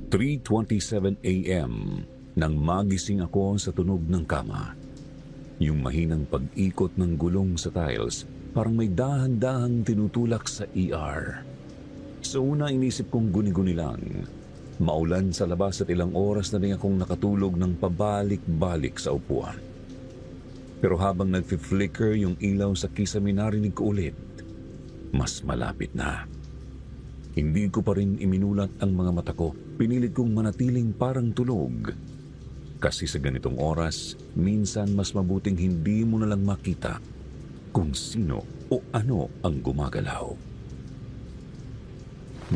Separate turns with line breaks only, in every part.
3:27 a.m. nang magising ako sa tunog ng kama. Yung mahinang pag-ikot ng gulong sa tiles, parang may dahan-dahang tinutulak sa ER. Sa una inisip kong guni-guni lang. Maulan sa labas at ilang oras na rin akong nakatulog ng pabalik-balik sa upuan. Pero habang nag-flicker yung ilaw sa kisame, narinig ko ulit, mas malapit na. Hindi ko pa rin iminulat ang mga mata ko. Pinilit kong manatiling parang tulog. Kasi sa ganitong oras, minsan mas mabuting hindi mo na lang makita kung sino o ano ang gumagalaw.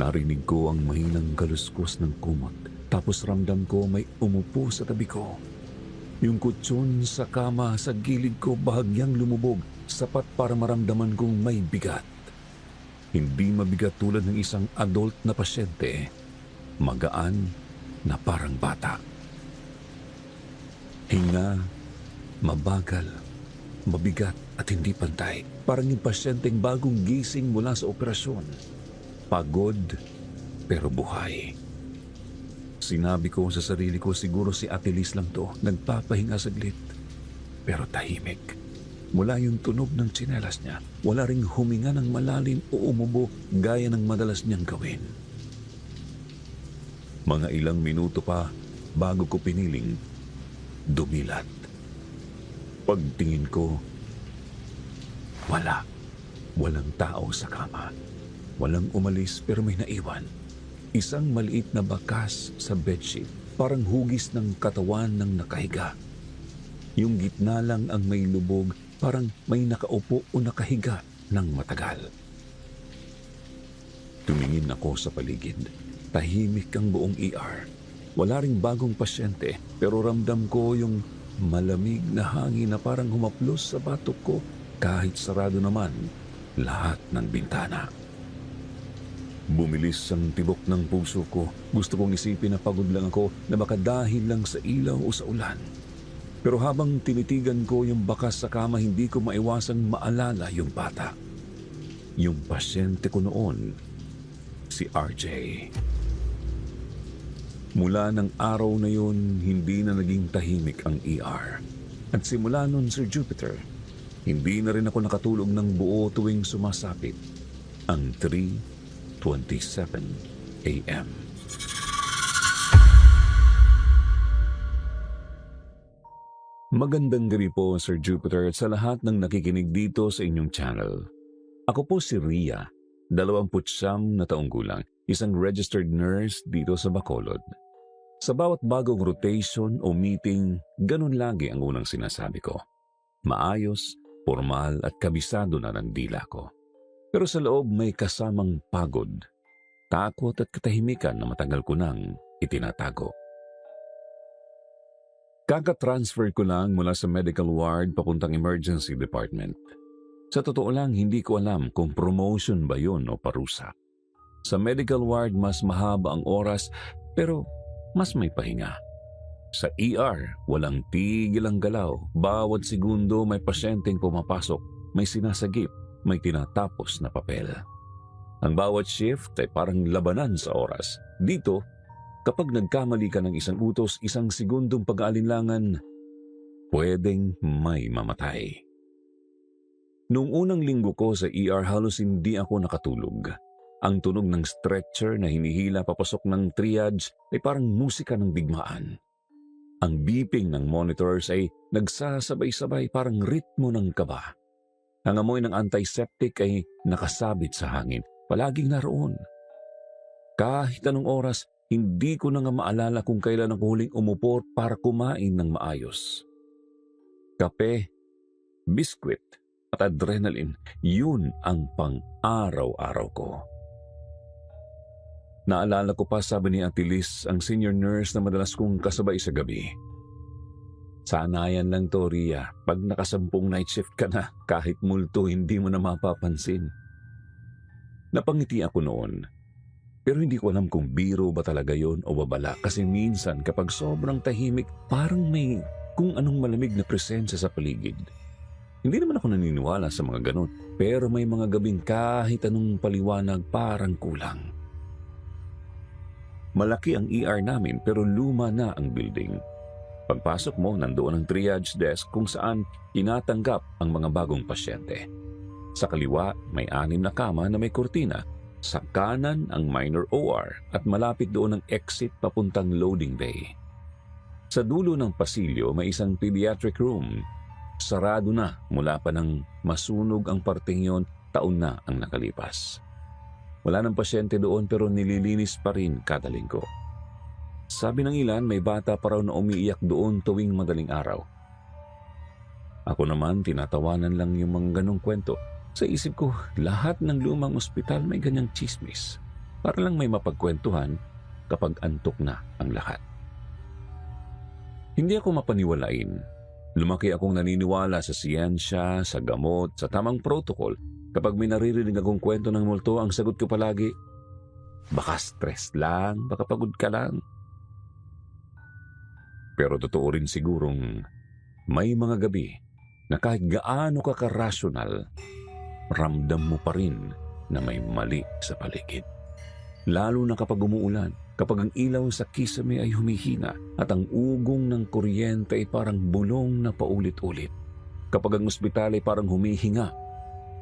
Narinig ko ang mahinang kaluskos ng kumot, tapos ramdam ko may umupo sa tabi ko. Yung kutsyon sa kama sa gilid ko bahagyang lumubog, sapat para maramdaman kong may bigat. Hindi mabigat tulad ng isang adult na pasyente, magaan na parang bata. Hinga, mabagal, mabigat at hindi pantay. Parang yung pasyenteng bagong gising mula sa operasyon. Pagod, pero buhay. Sinabi ko sa sarili ko, siguro si Ate Liz lang to, nagpapahinga saglit. Pero tahimik. Mula yung tunog ng tsinelas niya, wala ring huminga ng malalim o umubo gaya ng madalas niyang gawin. Mga ilang minuto pa bago ko piniling dumilat. Pagtingin ko, walang tao sa kama. Walang umalis pero may naiwan. Isang maliit na bakas sa bedsheet, parang hugis ng katawan ng nakahiga. Yung gitna lang ang may lubog, parang may nakaupo o nakahiga ng matagal. Tumingin ako sa paligid. Tahimik ang buong ER. Wala ring bagong pasyente, pero ramdam ko yung malamig na hangin na parang humaplos sa batok ko kahit sarado naman lahat ng bintana. Bumilis ang tibok ng puso ko. Gusto kong isipin na pagod lang ako, na baka dahil lang sa ilaw o sa ulan. Pero habang tinitigan ko yung bakas sa kama, hindi ko maiwasang maalala yung bata. Yung pasyente ko noon, si RJ. Mula ng araw na yun, hindi na naging tahimik ang ER. At simula nun, Sir Jupiter, hindi na rin ako nakatulog ng buo tuwing sumasapit ang 3:27 a.m. Magandang gabi po, Sir Jupiter, at sa lahat ng nakikinig dito sa inyong channel. Ako po si Ria, 29 na taong gulang, isang registered nurse dito sa Bacolod. Sa bawat bagong rotation o meeting, ganun lagi ang unang sinasabi ko. Maayos, formal at kabisado na ng dila ko. Pero sa loob may kasamang pagod, takot at katahimikan na matagal ko nang itinatago. Kaka-transfer ko lang mula sa medical ward papuntang emergency department. Sa totoo lang, hindi ko alam kung promotion ba yun o parusa. Sa medical ward, mas mahaba ang oras, pero mas may pahinga. Sa ER, walang tigil ang galaw. Bawat segundo may pasyenteng pumapasok, may sinasagip, may tinatapos na papel. Ang bawat shift ay parang labanan sa oras. Dito, kapag nagkamali ka ng isang utos, isang segundong pag-aalinlangan, pwedeng may mamatay. Noong unang linggo ko sa ER, halos hindi ako nakatulog. Ang tunog ng stretcher na hinihila papasok ng triage ay parang musika ng digmaan. Ang beeping ng monitors ay nagsasabay-sabay parang ritmo ng kaba. Ang amoy ng antiseptic ay nakasabit sa hangin, palaging naroon. Kahit anong oras, hindi ko na nga maalala kung kailan ako huling umupo para kumain ng maayos. Kape, biskwit at adrenaline, yun ang pang-araw-araw ko. Naalala ko pa, sabi ni Ate Liz, ang senior nurse na madalas kong kasabay sa gabi. Sanayan lang to, Ria. Pag nakasampung night shift ka na, kahit multo, hindi mo na mapapansin. Napangiti ako noon. Pero hindi ko alam kung biro ba talaga yon o babala, kasi minsan kapag sobrang tahimik, parang may kung anong malamig na presensya sa paligid. Hindi naman ako naniniwala sa mga ganun, pero may mga gabing kahit anong paliwanag parang kulang. Malaki ang ER namin pero luma na ang building. Pagpasok mo, nandoon ang triage desk kung saan tinatanggap ang mga bagong pasyente. Sa kaliwa, may 6 na kama na may kurtina. Sa kanan, ang minor OR at malapit doon ang exit papuntang loading bay. Sa dulo ng pasilyo, may isang pediatric room. Sarado na mula pa nang masunog ang parteng yon, taon na ang nakalipas. Wala ng pasyente doon pero nililinis pa rin kada linggo. Sabi ng ilan, may bata pa raw na umiiyak doon tuwing madaling araw. Ako naman, tinatawanan lang yung mga ganong kwento. Sa isip ko, lahat ng lumang ospital may ganyang chismis. Para lang may mapagkwentuhan kapag antok na ang lahat. Hindi ako mapaniwalain. Lumaki akong naniniwala sa siyensya, sa gamot, sa tamang protocol. Kapag may naririnig akong kwento ng multo, ang sagot ko palagi, baka stress lang, baka pagod ka lang. Pero totoo rin sigurong may mga gabi na kahit gaano ka karasyonal, ramdam mo pa rin na may mali sa paligid. Lalo na kapag umuulan, kapag ang ilaw sa kisame ay humihina at ang ugong ng kuryente ay parang bulong na paulit-ulit. Kapag ang ospital ay parang humihinga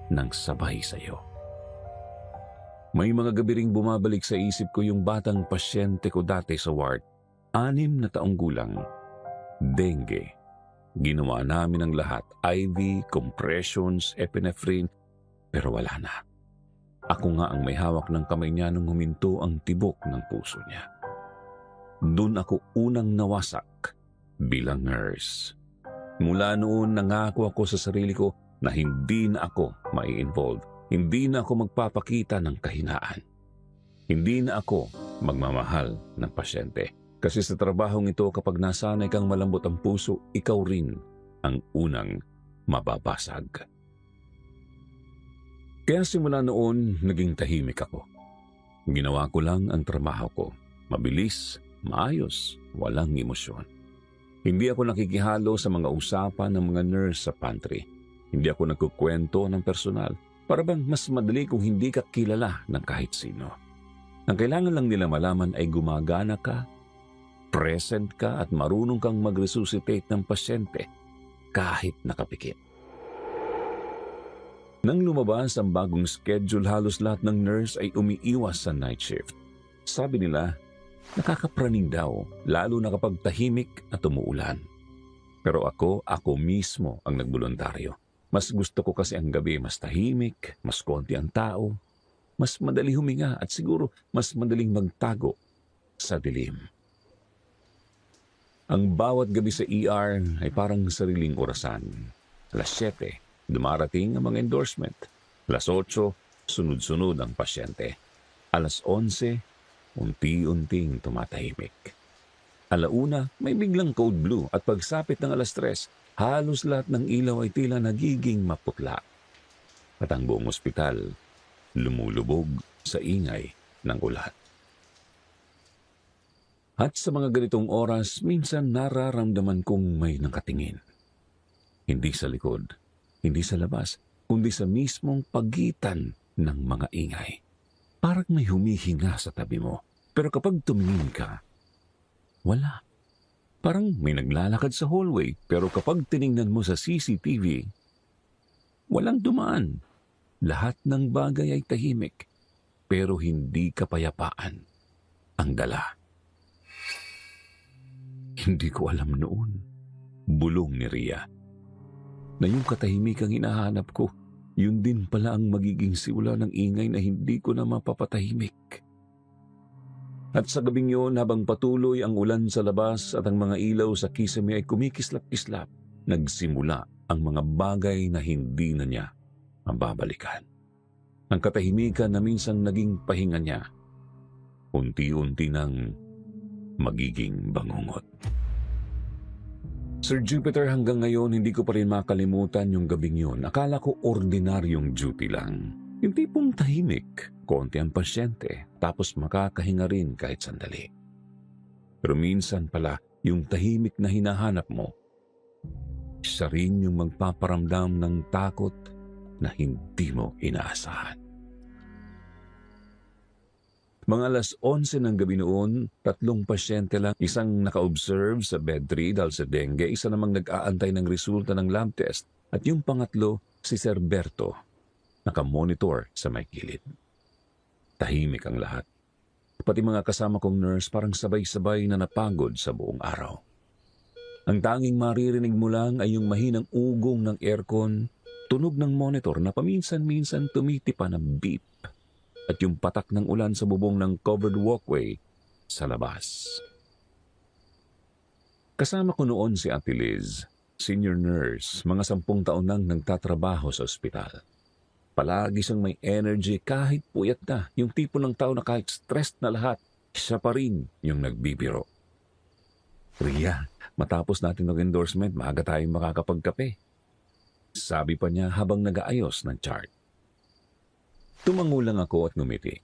ng sabay sa iyo. May mga gabi ring bumabalik sa isip ko yung batang pasyente ko dati sa ward. 6 na taong gulang. Dengue. Ginawa namin ang lahat. IV, compressions, epinephrine. Pero wala na. Ako nga ang may hawak ng kamay niya nung huminto ang tibok ng puso niya. Doon ako unang nawasak bilang nurse. Mula noon nangako ako sa sarili ko na hindi na ako mai-involve. Hindi na ako magpapakita ng kahinaan. Hindi na ako magmamahal ng pasyente. Kasi sa trabahong ito, kapag nasanay kang malambot ang puso, ikaw rin ang unang mababasag. Kaya simula noon, naging tahimik ako. Ginawa ko lang ang trabaho ko. Mabilis, maayos, walang emosyon. Hindi ako nakikihalo sa mga usapan ng mga nurse sa pantry. Hindi ako nagkukwento ng personal. Para bang mas madali kung hindi ka kilala ng kahit sino. Ang kailangan lang nila malaman ay gumagana ka, present ka at marunong kang mag-resuscitate ng pasyente kahit nakapikit. Nang lumabas ang bagong schedule, halos lahat ng nurse ay umiiwas sa night shift. Sabi nila, nakakapraning daw, lalo na kapag tahimik at umuulan. Pero ako mismo ang nagboluntaryo. Mas gusto ko kasi ang gabi mas tahimik, mas konti ang tao, mas madali huminga at siguro mas madaling magtago sa dilim. Ang bawat gabi sa ER ay parang sariling orasan. Alas 7, dumarating ang mga endorsement. Alas 8, sunod-sunod ang pasyente. Alas 11, unti-unting tumatahimik. Alauna, may biglang code blue at pagsapit ng alas 3, halos lahat ng ilaw ay tila nagiging maputla. At ang buong ospital, lumulubog sa ingay ng ulan. At sa mga ganitong oras, minsan nararamdaman kong may nakatingin. Hindi sa likod, hindi sa labas, kundi sa mismong pagitan ng mga ingay. Parang may humihinga sa tabi mo. Pero kapag tumingin ka, wala. Parang may naglalakad sa hallway, pero kapag tiningnan mo sa CCTV, walang dumaan. Lahat ng bagay ay tahimik, pero hindi kapayapaan ang dala. Hindi ko alam noon, bulong ni Ria, na yung katahimikang hinahanap ko, yun din pala ang magiging simula ng ingay na hindi ko na mapapatahimik. At sa gabing yun, habang patuloy ang ulan sa labas at ang mga ilaw sa kisame ay kumikislap-kislap, nagsimula ang mga bagay na hindi na niya mababalikan. Ang katahimikan na minsang naging pahinga niya, unti-unti nang magiging bangungot. Sir Jupiter, hanggang ngayon hindi ko pa rin makalimutan yung gabing yun. Akala ko ordinaryong duty lang. Yung tipong tahimik, konti ang pasyente, tapos makakahinga rin kahit sandali. Pero minsan pala, yung tahimik na hinahanap mo, siya rin yung magpaparamdam ng takot na hindi mo inaasahan. Mga alas 11 ng gabi noon, 3 pasyente lang, isang naka-observe sa bed 3 dahil sa dengue, isa namang nag-aantay ng resulta ng lab test, at yung pangatlo, si Sir Berto, naka-monitor sa may gilid. Tahimik ang lahat. Pati mga kasama kong nurse parang sabay-sabay na napagod sa buong araw. Ang tanging maririnig mo lang ay yung mahinang ugong ng aircon, tunog ng monitor na paminsan-minsan tumitipa na beep, at yung patak ng ulan sa bubong ng covered walkway sa labas. Kasama ko noon si Ate Liz, senior nurse, mga 10 taon nang nagtatrabaho sa ospital. Palagi siyang may energy kahit puyat na, yung tipo ng tao na kahit stressed na lahat, siya pa rin yung nagbibiro. Ria, matapos natin ng-endorsement, maaga tayong makakapagkape. Sabi pa niya habang nag-aayos ng chart. Tumango lang ako at ngumiti.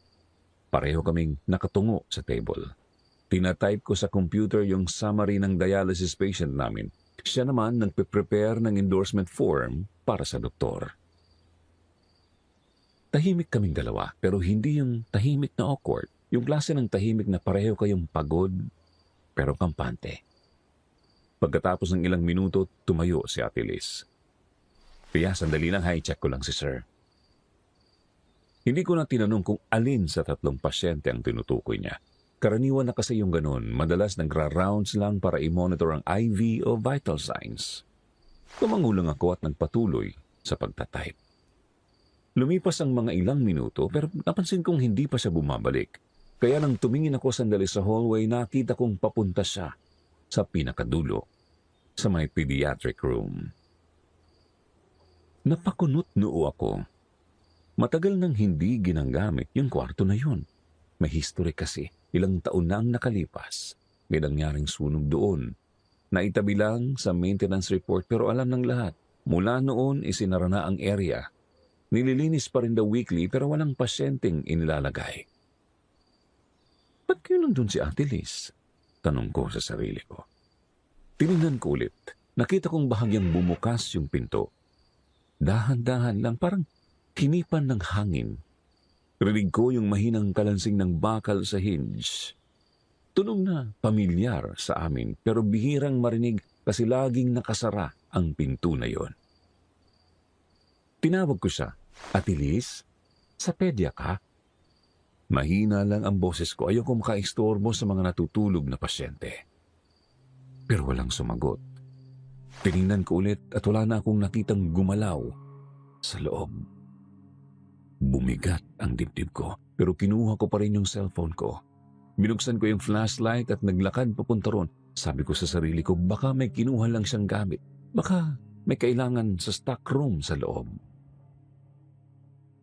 Pareho kaming nakatungo sa table. Tinatype ko sa computer yung summary ng dialysis patient namin. Siya naman nagpe-prepare ng endorsement form para sa doktor. Tahimik kaming dalawa, pero hindi yung tahimik na awkward. Yung klase ng tahimik na pareho kayong pagod, pero kampante. Pagkatapos ng ilang minuto, tumayo si Ate Liz. Kaya sandali lang, hi-check ko lang si Sir. Hindi ko na tinanong kung alin sa 3 pasyente ang tinutukoy niya. Karaniwan na kasi yung ganun, madalas nagra-rounds lang para i-monitor ang IV o vital signs. Tumango lang ako at nagpatuloy sa pagtatype. Lumipas ang mga ilang minuto pero napansin kong hindi pa siya bumabalik. Kaya nang tumingin ako sandali sa hallway, nakita kong papunta siya sa pinakadulo, sa may pediatric room. Napakunot noo ako. Matagal nang hindi ginagamit yung kwarto na yun. May history kasi, ilang taon nang nakalipas. May nangyaring sunog doon. Naitabi lang sa maintenance report pero alam ng lahat. Mula noon isinara na ang area. Nililinis pa rin daw weekly pero walang pasyenteng inilalagay. Ba't kayo nandun si Ate Liz? Tanong ko sa sarili ko. Tinignan ko ulit. Nakita kong bahagyang bumukas yung pinto. Dahan-dahan lang, parang hinipan ng hangin. Rinig ko yung mahinang kalansing ng bakal sa hinge. Tunog na pamilyar sa amin pero bihirang marinig kasi laging nakasara ang pinto na yon. Tinawag ko siya. Ate Liz, sa pedya ka? Mahina lang ang boses ko. Ayoko makaistorbo sa mga natutulog na pasyente. Pero walang sumagot. Tiningnan ko ulit at wala na akong nakitang gumalaw sa loob. Bumigat ang dibdib ko pero kinuha ko pa rin yung cellphone ko. Binuksan ko yung flashlight at naglakad papunta ron. Sabi ko sa sarili ko baka may kinuha lang siyang gamit. Baka may kailangan sa stock room sa loob.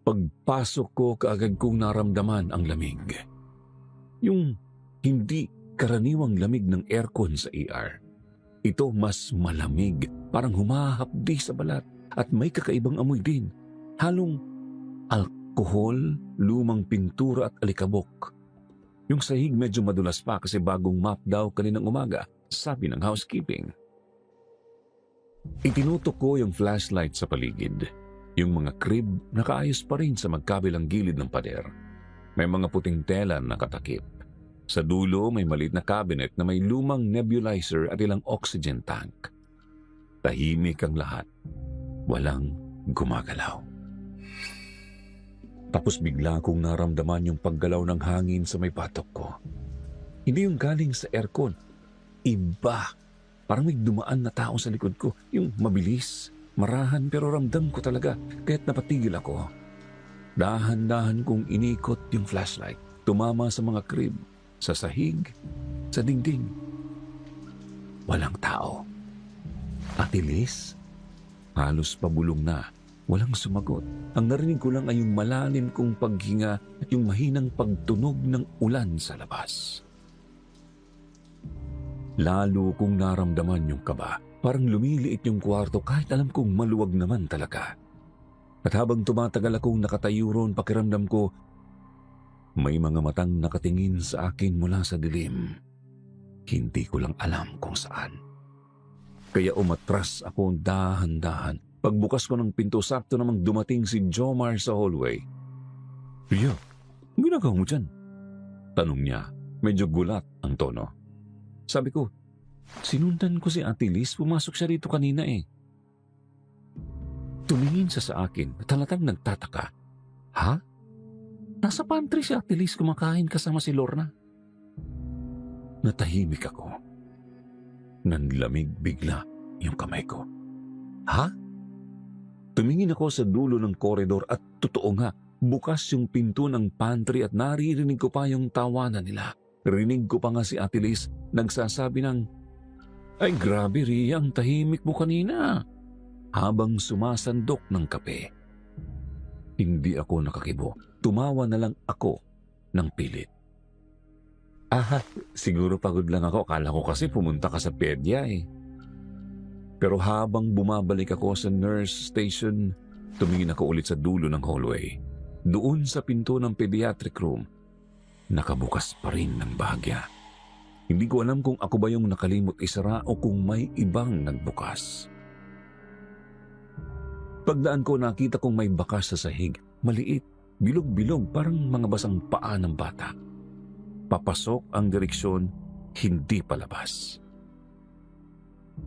Pagpasok ko, kaagad kong naramdaman ang lamig. Yung hindi karaniwang lamig ng aircon sa ER. Ito mas malamig, parang humahapdi sa balat at may kakaibang amoy din. Halong alkohol, lumang pintura at alikabok. Yung sahig medyo madulas pa kasi bagong mop daw kaninang umaga, sabi ng housekeeping. Itinutok ko yung flashlight sa paligid. Yung mga crib nakaayos pa rin sa magkabilang gilid ng pader. May mga puting tela na nakatakip. Sa dulo may maliit na cabinet na may lumang nebulizer at ilang oxygen tank. Tahimik ang lahat. Walang gumagalaw. Tapos bigla kong naramdaman yung paggalaw ng hangin sa may batok ko. Hindi yung galing sa aircon. Iba. Parang may dumaan na tao sa likod ko. Yung mabilis. Marahan pero ramdam ko talaga kaya't napatigil ako. Dahan-dahan kong inikot yung flashlight. Tumama sa mga crib, sa sahig, sa dingding. Walang tao. Ate Liz? Halos pabulong na. Walang sumagot. Ang narinig ko lang ay yung malalim kong paghinga at yung mahinang pagtunog ng ulan sa labas. Lalo kong naramdaman yung kaba. Parang lumiliit yung kwarto kahit alam kong maluwag naman talaga. At habang tumatagal akong nakatayo roon, pakiramdam ko, may mga matang nakatingin sa akin mula sa dilim. Hindi ko lang alam kung saan. Kaya umatras ako dahan-dahan. Pagbukas ko ng pinto, sakto namang dumating si Jomar sa hallway. Ria, ang ginagawa mo dyan? Tanong niya, medyo gulat ang tono. Sabi ko, sinundan ko si Ate Liz, pumasok siya rito kanina eh. Tumingin siya sa akin at halatang nagtataka. Ha? Nasa pantry si Ate Liz kumakain kasama si Lorna. Natahimik ako. Nanlamig bigla yung kamay ko. Ha? Tumingin ako sa dulo ng koridor at totoo nga, bukas yung pinto ng pantry at naririnig ko pa yung tawanan nila. Rinig ko pa nga si Ate Liz nagsasabi ng, "Ay grabe Ria, ang tahimik mo kanina," habang sumasandok ng kape. Hindi ako nakakibo. Tumawa na lang ako ng pilit. Siguro pagod lang ako. Akala ko kasi pumunta ka sa pedya eh. Pero habang bumabalik ako sa nurse station, tumingin ako ulit sa dulo ng hallway. Doon sa pinto ng pediatric room, nakabukas pa rin ng bahagya. Hindi ko alam kung ako ba yung nakalimot isara o kung may ibang nagbukas. Pagdaan ko, nakita kong may bakas sa sahig. Maliit, bilog-bilog, parang mga basang paa ng bata. Papasok ang direksyon, hindi palabas.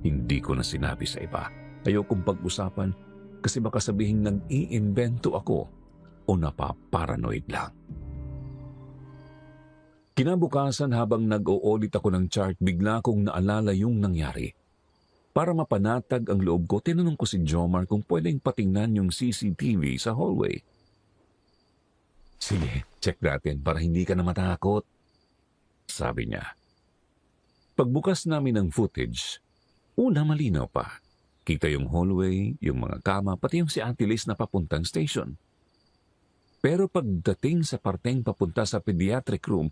Hindi ko na sinabi sa iba. Ayokong pag-usapan kasi baka sabihin nag-iimbento ako o napaparanoid lang. Kinabukasan habang nag-o-audit ako ng chart, bigla kong naalala yung nangyari. Para mapanatag ang loob ko, tinanong ko si Jomar kung pwedeng patingnan yung CCTV sa hallway. Sige, check natin para hindi ka na matakot, sabi niya. Pagbukas namin ng footage, malinaw pa. Kita yung hallway, yung mga kama, pati yung si Ate Liz na papuntang station. Pero pagdating sa parteng papunta sa pediatric room,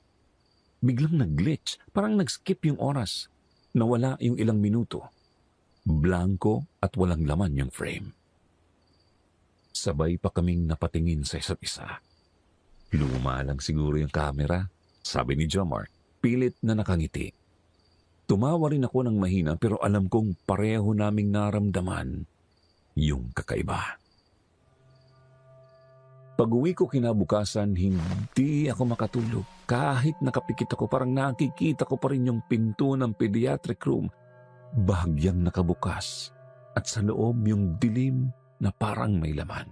biglang nag-glitch, parang nag-skip yung oras. Nawala yung ilang minuto. Blanko at walang laman yung frame. Sabay pa kaming napatingin sa isa't isa. Luma lang siguro yung camera, sabi ni Jomar, pilit na nakangiti. Tumawa rin ako ng mahina pero alam kong pareho naming naramdaman yung kakaiba. Pag-uwi ko kinabukasan, hindi ako makatulog. Kahit nakapikit ako, parang nakikita ko pa rin yung pinto ng pediatric room. Bahagyang nakabukas at sa loob yung dilim na parang may laman.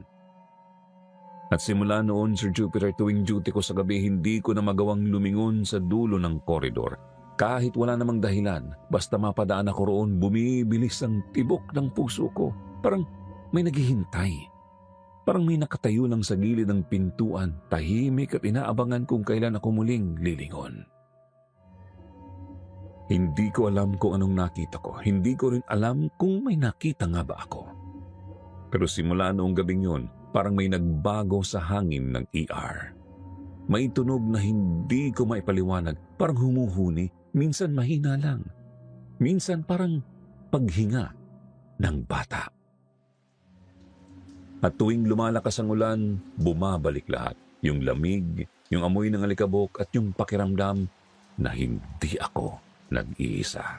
At simula noon, Sir Jupiter, tuwing duty ko sa gabi, hindi ko na magawang lumingon sa dulo ng koridor. Kahit wala namang dahilan, basta mapadaan ako roon, bumibilis ang tibok ng puso ko. Parang may naghihintay. Parang may nakatayo lang sa gilid ng pintuan, tahimik at inaabangan kung kailan ako muling lilingon. Hindi ko alam kung anong nakita ko. Hindi ko rin alam kung may nakita nga ba ako. Pero simula noong gabing yun, parang may nagbago sa hangin ng ER. May tunog na hindi ko maipaliwanag, parang humuhuni, minsan mahina lang. Minsan parang paghinga ng bata. At tuwing lumalakas ang ulan, bumabalik lahat. Yung lamig, yung amoy ng alikabok at yung pakiramdam na hindi ako nag-iisa.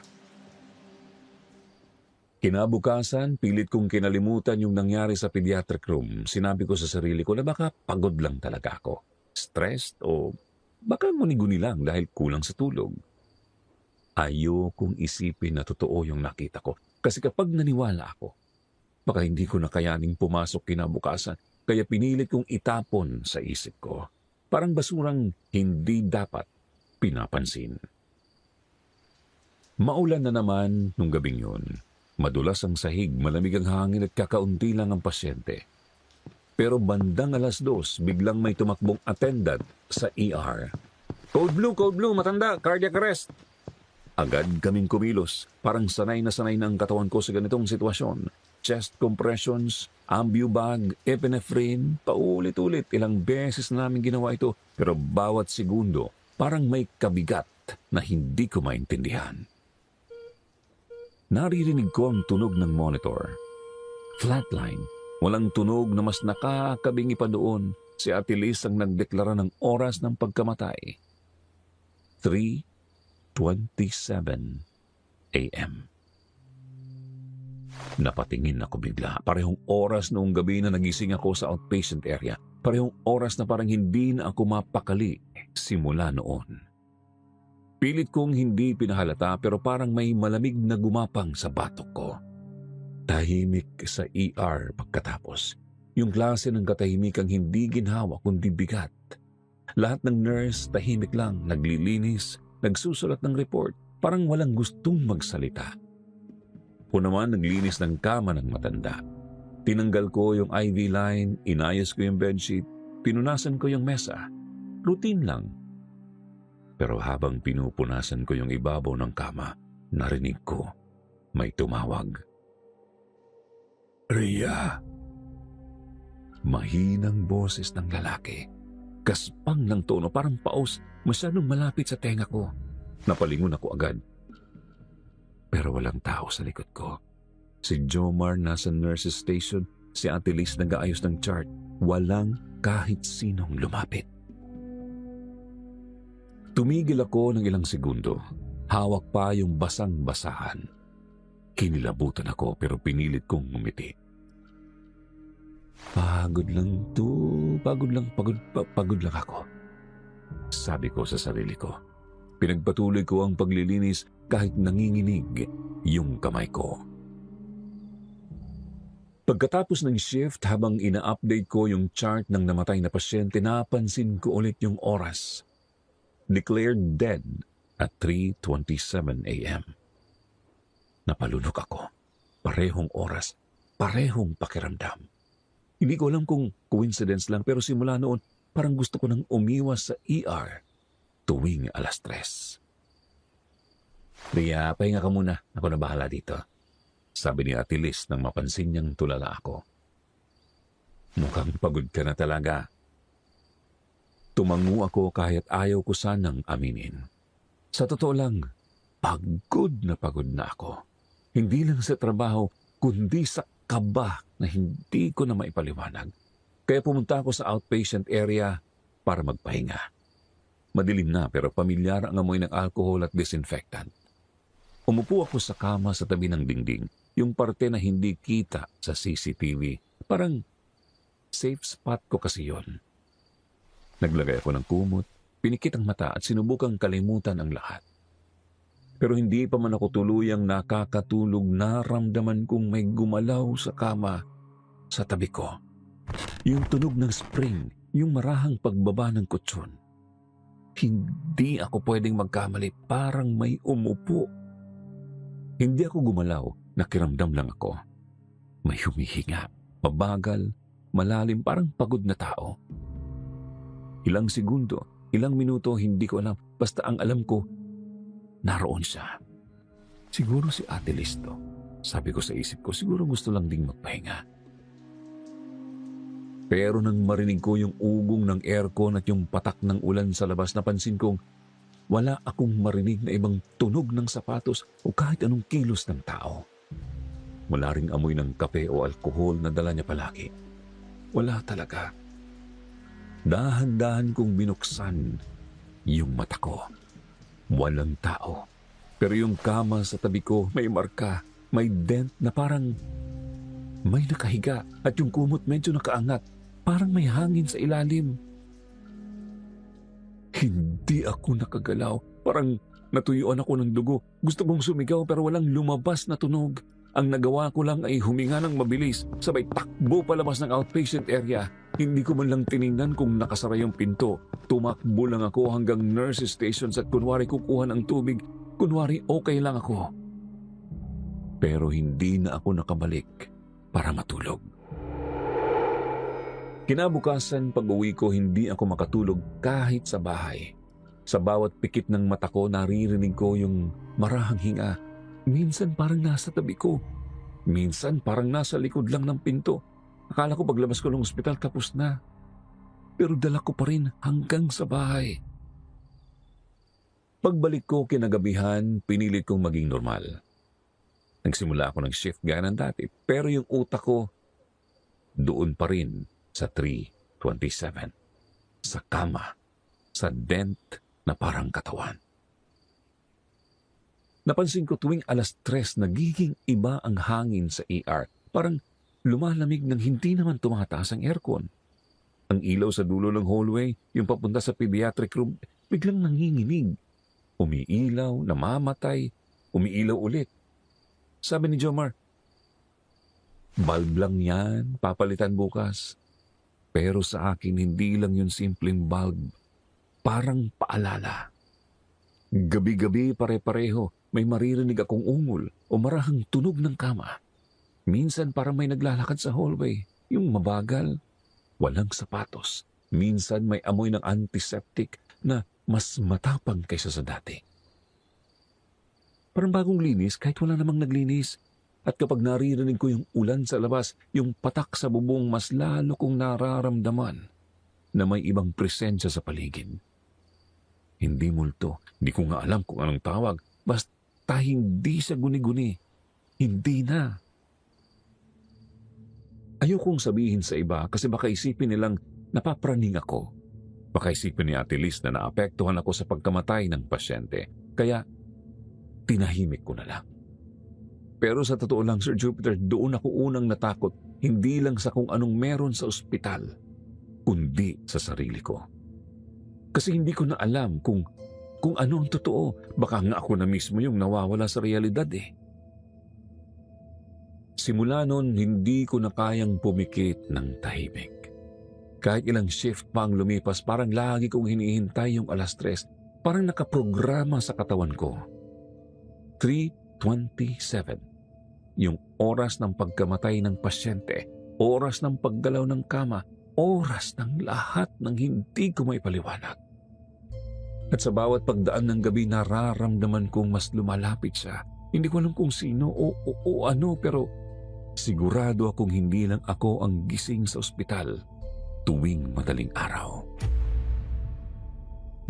Kinabukasan, pilit kong kinalimutan yung nangyari sa pediatric room. Sinabi ko sa sarili ko na baka pagod lang talaga ako. Stressed o baka muni-guni lang dahil kulang sa tulog. Ayokong isipin na totoo yung nakita ko. Kasi kapag naniwala ako, baka hindi ko na kayaning pumasok kinabukasan. Kaya pinilit kong itapon sa isip ko. Parang basurang hindi dapat pinapansin. Maulan na naman nung gabing yun. Madulas ang sahig, malamig ang hangin at kakaunti lang ang pasyente. Pero bandang 2:00, biglang may tumakbong attendant sa ER. Code blue, matanda, cardiac arrest. Agad kaming kumilos. Parang sanay na ang katawan ko sa ganitong sitwasyon. Chest compressions, ambubag, epinephrine, paulit-ulit. Ilang beses namin ginawa ito. Pero bawat segundo, parang may kabigat na hindi ko maintindihan. Naririnig ko ang tunog ng monitor. Flatline. Walang tunog na mas nakakabingi pa doon. Si Ate Liz ang nagdeklara ng oras ng pagkamatay. 3:27 a.m. Napatingin ako bigla. Parehong oras noong gabi na nagising ako sa outpatient area. Parehong oras na parang hindi na ako mapakali simula noon. Pilit kong hindi pinahalata pero parang may malamig na gumapang sa batok ko. Tahimik sa ER pagkatapos. Yung klase ng katahimikang hindi ginhawa kundi bigat. Lahat ng nurse tahimik lang, naglilinis, nagsusulat ng report, parang walang gustong magsalita. Ako naman naglinis ng kama ng matanda. Tinanggal ko yung IV line, inayos ko yung bedsheet, pinunasan ko yung mesa. Routine lang. Pero habang pinupunasan ko yung ibabaw ng kama, narinig ko may tumawag. Rhea! Mahinang boses ng lalaki. Gaspang ng tono, parang paos, masyadong malapit sa tenga ko. Napalingon ako agad. Pero walang tao sa likod ko. Si Jomar nasa nurse's station, si Ate Liz nag-aayos ng chart. Walang kahit sinong lumapit. Tumigil ako ng ilang segundo. Hawak pa yung basang-basahan. Kinilabutan ako pero pinilit kong ngumiti. Pagod lang ako. Sabi ko sa sarili ko. Pinagpatuloy ko ang paglilinis kahit nanginginig yung kamay ko. Pagkatapos ng shift, habang ina-update ko yung chart ng namatay na pasyente, napansin ko ulit yung oras. Declared dead at 3:27 a.m. Napalunok ako. Parehong oras, parehong pakiramdam. Hindi ko alam kung coincidence lang pero simula noon parang gusto ko nang umiwas sa ER tuwing 3:00. Rhea, pahinga ka muna. Ako na bahala dito. Sabi ni Ate Liz nang mapansin niyang tulala ako. Mukhang pagod ka na talaga. Tumango ako kahit ayaw ko sanang aminin. Sa totoo lang, pagod na ako. Hindi lang sa trabaho, kundi sa kaba na hindi ko na maipaliwanag. Kaya pumunta ako sa outpatient area para magpahinga. Madilim na pero pamilyar ang amoy ng alcohol at disinfectant. Umupo ako sa kama sa tabi ng dingding, yung parte na hindi kita sa CCTV. Parang safe spot ko kasi yon. Naglagay ako ng kumot, pinikit ang mata at sinubukang kalimutan ang lahat. Pero hindi pa man ako tuluyang nakakatulog, naramdaman kong may gumalaw sa kama sa tabi ko. Yung tunog ng spring, yung marahang pagbaba ng kutsyon. Hindi ako pwedeng magkamali, parang may umupo. Hindi ako gumalaw, nakiramdam lang ako. May humihinga, mabagal, malalim, parang pagod na tao. Ilang segundo, ilang minuto, hindi ko alam. Basta ang alam ko, naroon siya. Siguro si Ate Liz to. Sabi ko sa isip ko, siguro gusto lang ding magpahinga. Pero nang marinig ko yung ugong ng aircon at yung patak ng ulan sa labas, napansin kong wala akong marinig na ibang tunog ng sapatos o kahit anong kilos ng tao. Wala ring amoy ng kape o alkohol na dala niya palagi. Wala talaga. Dahan-dahan kong binuksan yung mata ko. Walang tao. Pero yung kama sa tabi ko may marka, may dent na parang may nakahiga at yung kumot medyo nakaangat, parang may hangin sa ilalim. Hindi ako nakagalaw. Parang natuyuan ako ng dugo. Gusto kong sumigaw pero walang lumabas na tunog. Ang nagawa ko lang ay huminga ng mabilis, sabay takbo palabas ng outpatient area. Hindi ko man lang tiningnan kung nakasara yung pinto. Tumakbo lang ako hanggang nurse's stations at kunwari kukuha ng tubig. Kunwari okay lang ako. Pero hindi na ako nakabalik para matulog. Kinabukasan pag-uwi ko, hindi ako makatulog kahit sa bahay. Sa bawat pikit ng mata ko, naririnig ko yung marahang hinga. Minsan parang nasa tabi ko. Minsan parang nasa likod lang ng pinto. Akala ko paglabas ko ng ospital tapos na. Pero dala ko pa rin hanggang sa bahay. Pagbalik ko kinagabihan, pinilit kong maging normal. Nagsimula ako ng shift gaya ng dati, pero yung utak ko doon pa rin sa 3:27. Sa kama, sa dent na parang katawan. Napansin ko tuwing 3:00 nagiging iba ang hangin sa ER. Parang lumalamig nang hindi naman tumataas ang aircon. Ang ilaw sa dulo ng hallway, yung papunta sa pediatric room, biglang nanginginig. Umiilaw, namamatay, umiilaw ulit. Sabi ni Jomar, "Bulb lang yan, papalitan bukas." Pero sa akin, hindi lang yun simpleng bulb. Parang paalala. Gabi-gabi pare-pareho, may maririnig akong ungol o marahang tunog ng kama. Minsan parang may naglalakad sa hallway, yung mabagal, walang sapatos. Minsan may amoy ng antiseptic na mas matapang kaysa sa dati. Parang bagong linis kahit wala namang naglinis. At kapag naririnig ko yung ulan sa labas, yung patak sa bubong, mas lalo kong nararamdaman na may ibang presensya sa paligid. Hindi multo, hindi ko nga alam kung anong tawag, basta hindi siya guni-guni. Hindi na. Ayokong sabihin sa iba kasi baka isipin nilang napapraning ako. Baka isipin ni Ate Liz na naapektuhan ako sa pagkamatay ng pasyente. Kaya tinahimik ko na lang. Pero sa totoo lang, Sir Jupiter, doon ako unang natakot, hindi lang sa kung anong meron sa ospital, kundi sa sarili ko. Kasi hindi ko na alam kung ano ang totoo. Baka nga ako na mismo yung nawawala sa realidad eh. Simula noon, hindi ko na kayang pumikit ng tahimik. Kahit ilang shift pa ang lumipas, parang lagi kong hinihintay yung 3:00. Parang nakaprograma sa katawan ko. 3:27. Yung oras ng pagkamatay ng pasyente, oras ng paggalaw ng kama, oras ng lahat ng hindi ko maipaliwanag. At sa bawat pagdaan ng gabi, nararamdaman kong mas lumalapit siya. Hindi ko alam kung sino o ano, pero sigurado akong hindi lang ako ang gising sa ospital tuwing madaling araw.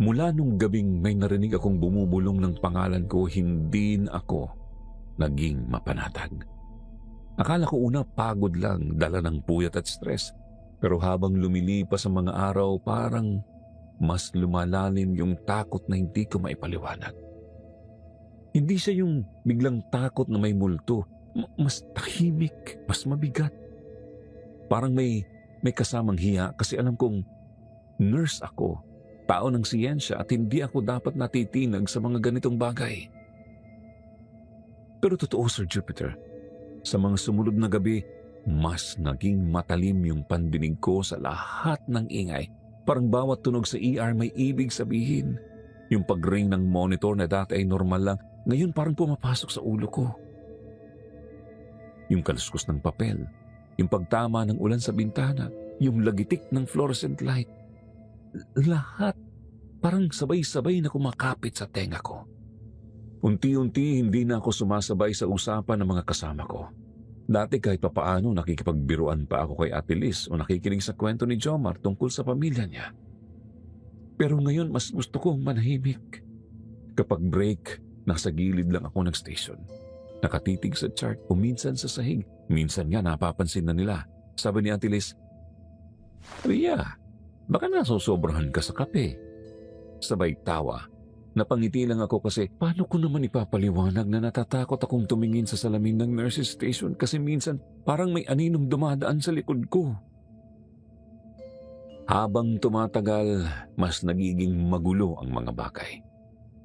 Mula nung gabing may narinig akong bumubulong ng pangalan ko, hindi na ako naging mapanatag. Akala ko una pagod lang, dala ng puyat at stress. Pero habang lumilipas ang mga araw, parang mas lumalalim yung takot na hindi ko maipaliwanag. Hindi siya yung biglang takot na may multo. Mas tahimik, mas mabigat. Parang may kasamang hiya kasi alam kong nurse ako, tao ng siyensya at hindi ako dapat natitinag sa mga ganitong bagay. Pero totoo, Sir Jupiter, sa mga sumunod na gabi, mas naging matalim yung pandinig ko sa lahat ng ingay. Parang bawat tunog sa ER may ibig sabihin. Yung pag-ring ng monitor na dati ay normal lang, ngayon parang pumapasok sa ulo ko. Yung kaluskos ng papel, yung pagtama ng ulan sa bintana, yung lagitik ng fluorescent light. Lahat parang sabay-sabay na kumakapit sa tenga ko. Unti-unti hindi na ako sumasabay sa usapan ng mga kasama ko. Dati kahit papaano nakikipagbiruan pa ako kay Ate Liz o nakikinig sa kwento ni Jomar tungkol sa pamilya niya. Pero ngayon mas gusto kong manahimik. Kapag break, nasa gilid lang ako ng station. Nakatitig sa chart o minsan sa sahig. Minsan nga napapansin na nila. Sabi ni Ate Liz, "Ria, baka nasosobrahan ka sa kape." Sabay tawa. Napangiti lang ako kasi paano ko naman ipapaliwanag na natatakot akong tumingin sa salamin ng nurse's station kasi minsan parang may aninong dumadaan sa likod ko. Habang tumatagal, mas nagiging magulo ang mga bagay.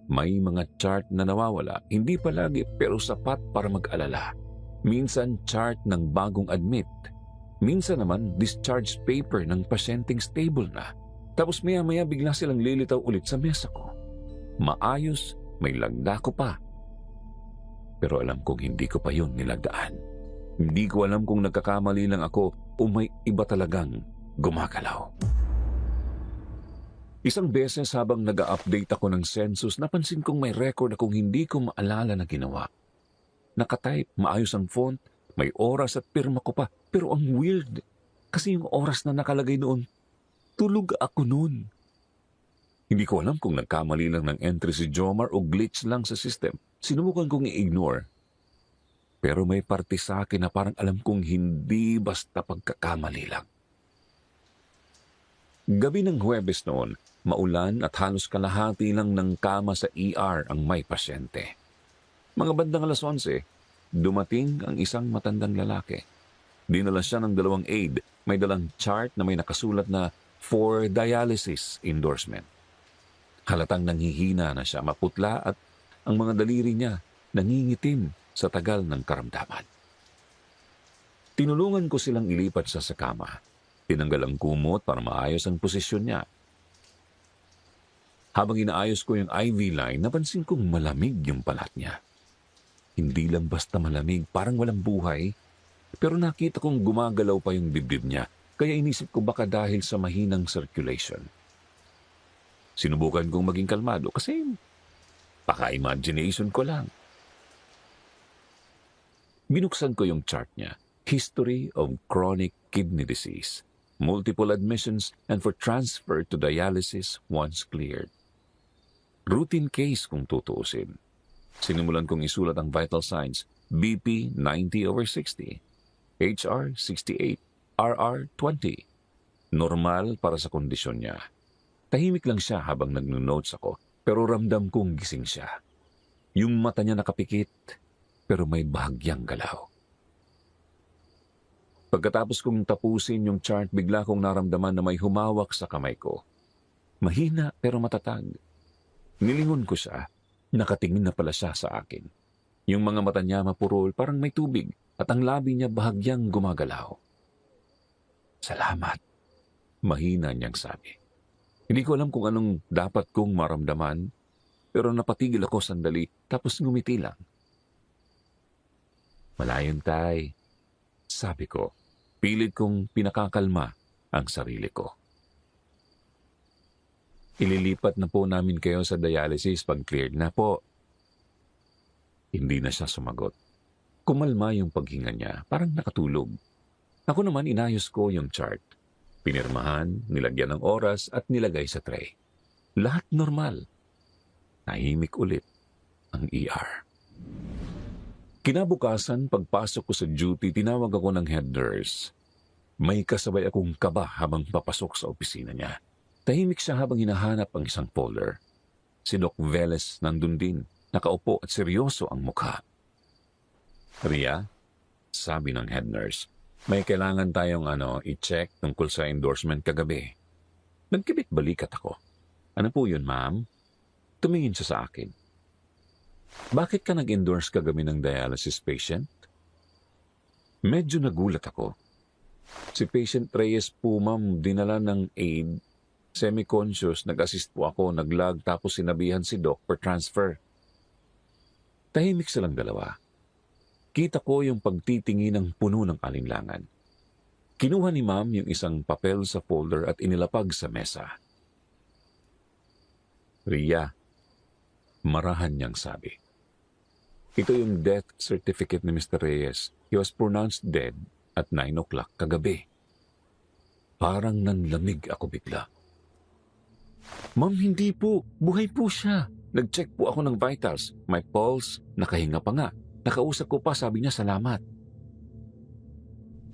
May mga chart na nawawala, hindi palagi pero sapat para mag-alala. Minsan chart ng bagong admit. Minsan naman discharge paper ng pasyenteng stable na. Tapos maya-maya bigla silang lilitaw ulit sa mesa ko. Maayos, may lagda ko pa. Pero alam kong hindi ko pa yun nilagdaan. Hindi ko alam kung nagkakamali lang ako o may iba talagang gumagalaw. Isang beses habang nag-a-update ako ng census, napansin kong may record akong hindi ko maalala na ginawa. Nakatype, maayos ang font, may oras at pirma ko pa. Pero ang weird, kasi yung oras na nakalagay noon, tulog ako noon. Hindi ko alam kung nagkamali lang ng entry si Jomar o glitch lang sa system. Sinubukan kong i-ignore. Pero may parte sa akin na parang alam kong hindi basta pagkakamali lang. Gabi ng Huwebes noon, maulan at halos kalahati lang ng kama sa ER ang may pasyente. Mga bandang 11:00, dumating ang isang matandang lalaki. Dinala siya ng 2 aide. May dalang chart na may nakasulat na for dialysis endorsement. Halatang nanghihina na siya, maputla at ang mga daliri niya nangingitim sa tagal ng karamdaman. Tinulungan ko silang ilipat siya sa kama. Tinanggal ang kumot para maayos ang posisyon niya. Habang inaayos ko yung IV line, napansin kong malamig yung balat niya. Hindi lang basta malamig, parang walang buhay, pero nakita kong gumagalaw pa yung dibdib niya, kaya inisip ko baka dahil sa mahinang circulation. Sinubukan kong maging kalmado kasi baka imagination ko lang. Binuksan ko yung chart niya. History of chronic kidney disease, multiple admissions, and for transfer to dialysis once cleared. Routine case kung tutuusin. Sinimulan kong isulat ang vital signs, BP 90/60, HR 68, RR 20. Normal para sa kondisyon niya. Tahimik lang siya habang nag-notes ako, pero ramdam kong gising siya. Yung mata niya nakapikit, pero may bahagyang galaw. Pagkatapos kong tapusin yung chart, bigla kong naramdaman na may humawak sa kamay ko. Mahina pero matatag. Nilingon ko siya, nakatingin na pala siya sa akin. Yung mga mata niya mapurol, parang may tubig, at ang labi niya bahagyang gumagalaw. Salamat, mahina niyang sabi. Hindi ko alam kung anong dapat kong maramdaman, pero napatigil ako sandali, tapos ngumiti lang. Malayon tay, sabi ko. Pilit kong pinakakalma ang sarili ko. Ililipat na po namin kayo sa dialysis pag cleared na po. Hindi na siya sumagot. Kumalma yung paghinga niya, parang nakatulog. Ako naman inayos ko yung chart. Pinirmahan, nilagyan ng oras at nilagay sa tray. Lahat normal. Tahimik ulit ang ER. Kinabukasan, pagpasok ko sa duty, tinawag ako ng head nurse. May kasabay akong kaba habang papasok sa opisina niya. Tahimik siya habang hinahanap ang isang folder. Si Doc Velez nandun din, nakaupo at seryoso ang mukha. Ria, sabi ng head nurse, may kailangan tayong i-check tungkol sa endorsement kagabi. Nagkibit balikat ako. Ano po yun, ma'am? Tumingin siya sa akin. Bakit ka nag-endorse kagabi ng dialysis patient? Medyo nagulat ako. Si patient Reyes po, ma'am, dinala ng aid. Semi-conscious, nag-assist po ako, naglag, tapos sinabihan si Doc for transfer. Tahimik silang dalawa. Kita ko yung pagtitingin ng puno ng alinlangan. Kinuha ni ma'am yung isang papel sa folder at inilapag sa mesa. Ria, marahan niyang sabi. Ito yung death certificate ni Mr. Reyes. He was pronounced dead at 9 o'clock kagabi. Parang nanlamig ako bigla. Ma'am, hindi po. Buhay po siya. Nag-check po ako ng vitals. May pulse, nakahinga pa nga. Nakausap ko pa, sabi niya salamat.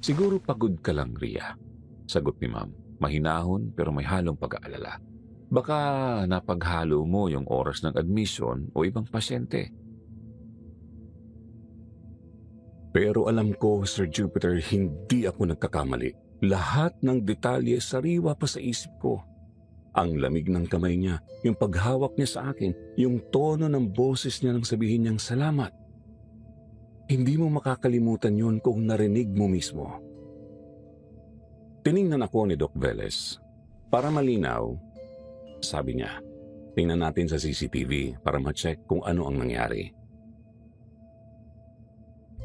Siguro pagod ka lang, Ria. Sagot ni ma'am. Mahinahon pero may halong pag-aalala. Baka napaghalo mo yung oras ng admission o ibang pasyente. Pero alam ko, Sir Jupiter, hindi ako nagkakamali. Lahat ng detalye sariwa pa sa isip ko. Ang lamig ng kamay niya, yung paghawak niya sa akin, yung tono ng boses niya nang sabihin niyang salamat. Hindi mo makakalimutan yun kung narinig mo mismo. Tiningnan ako ni Doc Velez. Para malinaw, sabi niya, tingnan natin sa CCTV para ma-check kung ano ang nangyari.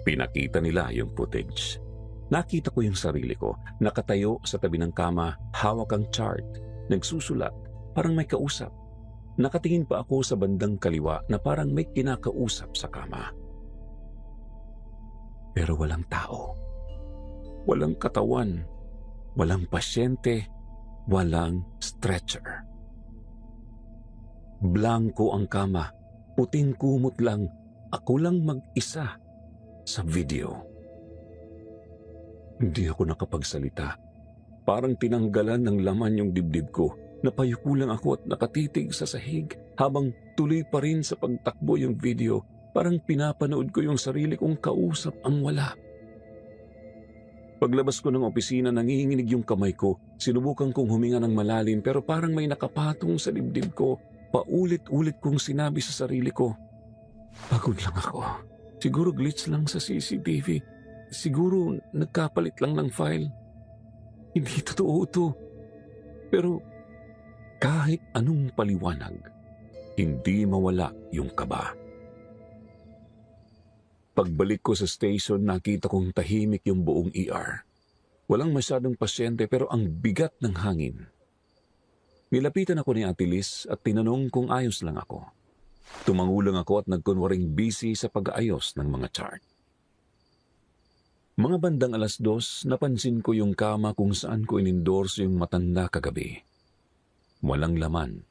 Pinakita nila yung footage. Nakita ko yung sarili ko, nakatayo sa tabi ng kama, hawak ang chart, nagsusulat, parang may kausap. Nakatingin pa ako sa bandang kaliwa na parang may kinakausap sa kama. Pero walang tao. Walang katawan. Walang pasyente. Walang stretcher. Blanko ang kama. Puting kumot lang. Ako lang mag-isa sa video. Hindi ako nakapagsalita. Parang tinanggalan ng laman yung dibdib ko. Napayuko lang ako at nakatitig sa sahig habang tuloy pa rin sa pagtakbo yung video. Parang pinapanood ko yung sarili kong kausap ang wala. Paglabas ko ng opisina, nanginginig yung kamay ko. Sinubukan kong huminga ng malalim pero parang may nakapatong sa dibdib ko. Paulit-ulit kong sinabi sa sarili ko, pagod lang ako. Siguro glitch lang sa CCTV. Siguro nagkapalit lang ng file. Hindi totoo ito. Pero kahit anong paliwanag, hindi mawala yung kaba. Pagbalik ko sa station, nakita kong tahimik yung buong ER. Walang masyadong pasyente pero ang bigat ng hangin. Nilapitan ako ni Ate Liz at tinanong kung ayos lang ako. Tumangulang ako at nagkunwaring busy sa pag-aayos ng mga chart. Mga bandang 2:00, napansin ko yung kama kung saan ko inendorse yung matanda kagabi. Walang laman.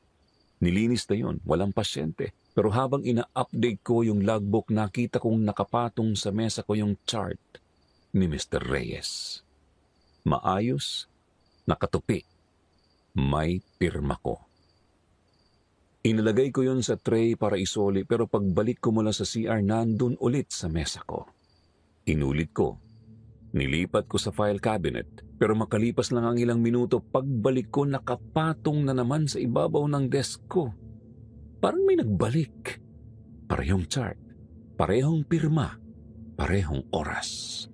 Nilinis na yun, walang pasyente. Pero habang ina-update ko yung logbook, nakita kong nakapatong sa mesa ko yung chart ni Mr. Reyes. Maayos, nakatupi, may pirma ko. Inilagay ko yun sa tray para isoli pero pagbalik ko mula sa CR, nandun ulit sa mesa ko. Inulit ko. Nilipat ko sa file cabinet pero makalipas lang ang ilang minuto, pagbalik ko nakapatong na naman sa ibabaw ng desk ko. Parang may nagbalik. Parehong chart, parehong pirma, parehong oras.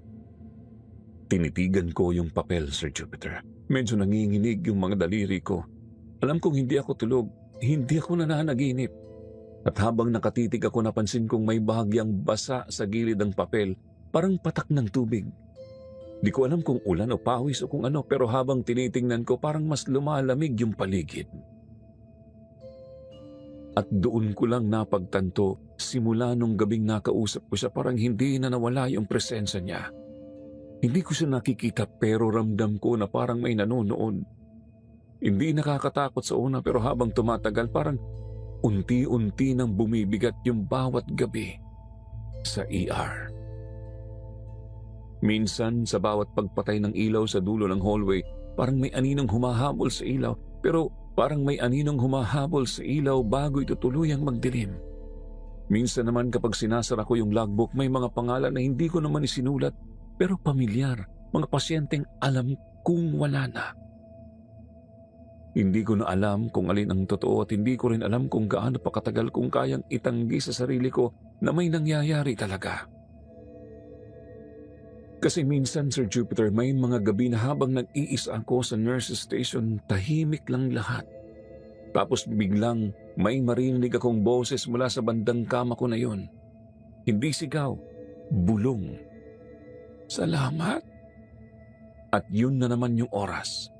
Tinitigan ko yung papel, Sir Jupiter. Medyo nanginginig yung mga daliri ko. Alam kong hindi ako tulog, hindi ako nananaginip. At habang nakatitig ako, napansin kong may bahagyang basa sa gilid ng papel, parang patak ng tubig. Di ko alam kung ulan o pawis o kung ano, pero habang tinitingnan ko, parang mas lumalamig yung paligid. At doon ko lang napagtanto, simula nung gabing nakausap ko siya, parang hindi na nawala yung presensya niya. Hindi ko siya nakikita pero ramdam ko na parang may nanonood. Hindi nakakatakot sa una pero habang tumatagal, parang unti-unti nang bumibigat yung bawat gabi sa ER. Minsan sa bawat pagpatay ng ilaw sa dulo ng hallway, parang may aninong humahabol sa ilaw, pero parang may aninong humahabol sa ilaw bago ito tuluyang magdilim. Minsan naman kapag sinasara ko yung logbook, may mga pangalan na hindi ko naman isinulat, pero pamilyar, mga pasyenteng alam kung wala na. Hindi ko na alam kung alin ang totoo at hindi ko rin alam kung gaano pa katagal kung kayang itanggi sa sarili ko na may nangyayari talaga. Kasi minsan, Sir Jupiter, may mga gabi na habang nag-iisa ako sa nurse's station, tahimik lang lahat. Tapos biglang may marinig akong boses mula sa bandang kama ko na yun. Hindi sigaw, bulong. Salamat. At yun na naman yung oras.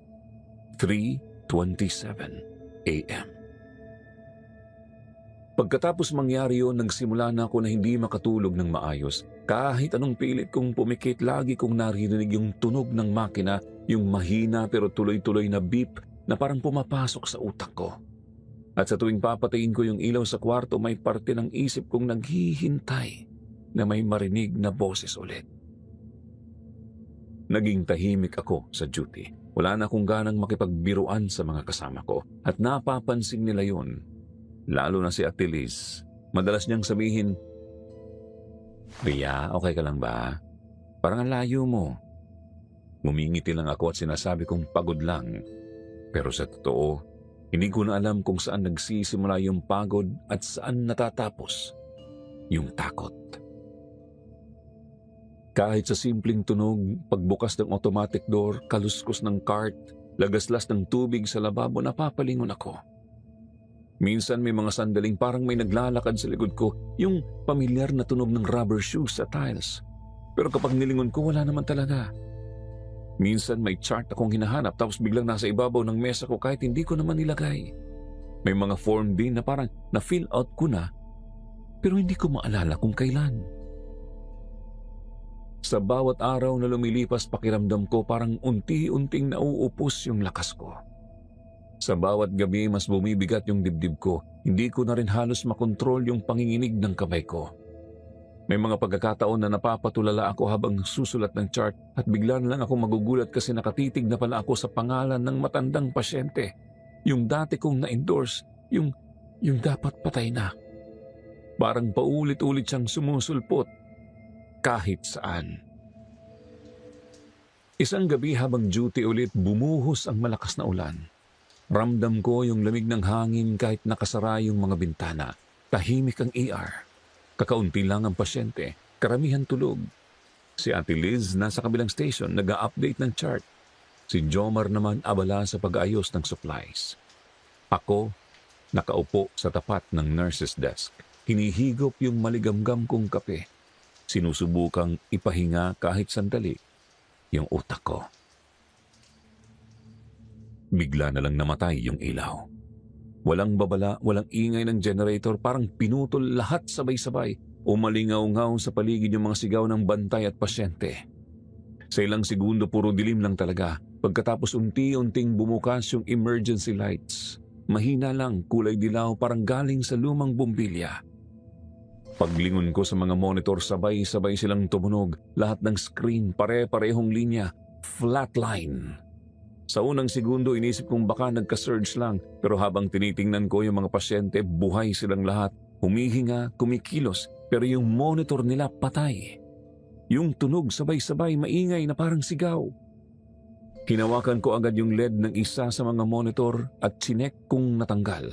3:27 a.m. Pagkatapos mangyari yun, nagsimula na ako na hindi makatulog ng maayos. Kahit anong pilit kong pumikit, lagi kong naririnig yung tunog ng makina, yung mahina pero tuloy-tuloy na beep na parang pumapasok sa utak ko. At sa tuwing papatayin ko yung ilaw sa kwarto, may parte ng isip kong naghihintay na may marinig na boses ulit. Naging tahimik ako sa duty. Wala na akong ganang makipagbiruan sa mga kasama ko at napapansin nila yun. Lalo na si Ate Liz. Madalas niyang sabihin, Ria, okay ka lang ba? Parang ang layo mo. Ngumingiti lang ako at sinasabi kong pagod lang. Pero sa totoo, hindi ko na alam kung saan nagsisimula yung pagod at saan natatapos yung takot. Kahit sa simpleng tunog, pagbukas ng automatic door, kaluskos ng cart, lagaslas ng tubig sa lababo, napapalingon ako. Minsan may mga sandaling parang may naglalakad sa likod ko, yung pamilyar na tunog ng rubber shoes sa tiles. Pero kapag nilingon ko, wala naman talaga. Minsan may chart akong hinahanap tapos biglang nasa ibabaw ng mesa ko kahit hindi ko naman nilagay. May mga form din na parang na-fill out ko na, pero hindi ko maalala kung kailan. Sa bawat araw na lumilipas, pakiramdam ko parang unti-unting nauupos yung lakas ko. Sa bawat gabi, mas bumibigat yung dibdib ko. Hindi ko na rin halos makontrol yung panginginig ng kamay ko. May mga pagkakataon na napapatulala ako habang susulat ng chart at bigla na lang ako magugulat kasi nakatitig na pala ako sa pangalan ng matandang pasyente. Yung dati kong na-endorse, yung dapat patay na. Parang paulit-ulit siyang sumusulpot kahit saan. Isang gabi habang duty ulit, bumuhos ang malakas na ulan. Ramdam ko yung lamig ng hangin kahit nakasara yung mga bintana. Tahimik ang ER. Kakaunti lang ang pasyente, karamihan tulog. Si Ate Liz nasa kabilang station, nag-a-update ng chart. Si Jomar naman abala sa pag-aayos ng supplies. Ako, nakaupo sa tapat ng nurse's desk. Hinihigop yung maligamgam kong kape. Sinusubukang ipahinga kahit sandali yung utak ko. Bigla na lang namatay yung ilaw. Walang babala, walang ingay ng generator, parang pinutol lahat sabay-sabay. Umalingaw-ngaw sa paligid yung mga sigaw ng bantay at pasyente. Sa ilang segundo, puro dilim lang talaga. Pagkatapos unti-unting bumukas yung emergency lights. Mahina lang, kulay dilaw, parang galing sa lumang bumbilya. Paglingon ko sa mga monitor, sabay-sabay silang tumunog. Lahat ng screen, pare-parehong linya, flatline. Sa unang segundo, inisip kong baka nagka-surge lang, pero habang tinitingnan ko yung mga pasyente, buhay silang lahat. Humihinga, kumikilos, pero yung monitor nila patay. Yung tunog sabay-sabay, maingay na parang sigaw. Hinawakan ko agad yung LED ng isa sa mga monitor at chinek kung natanggal.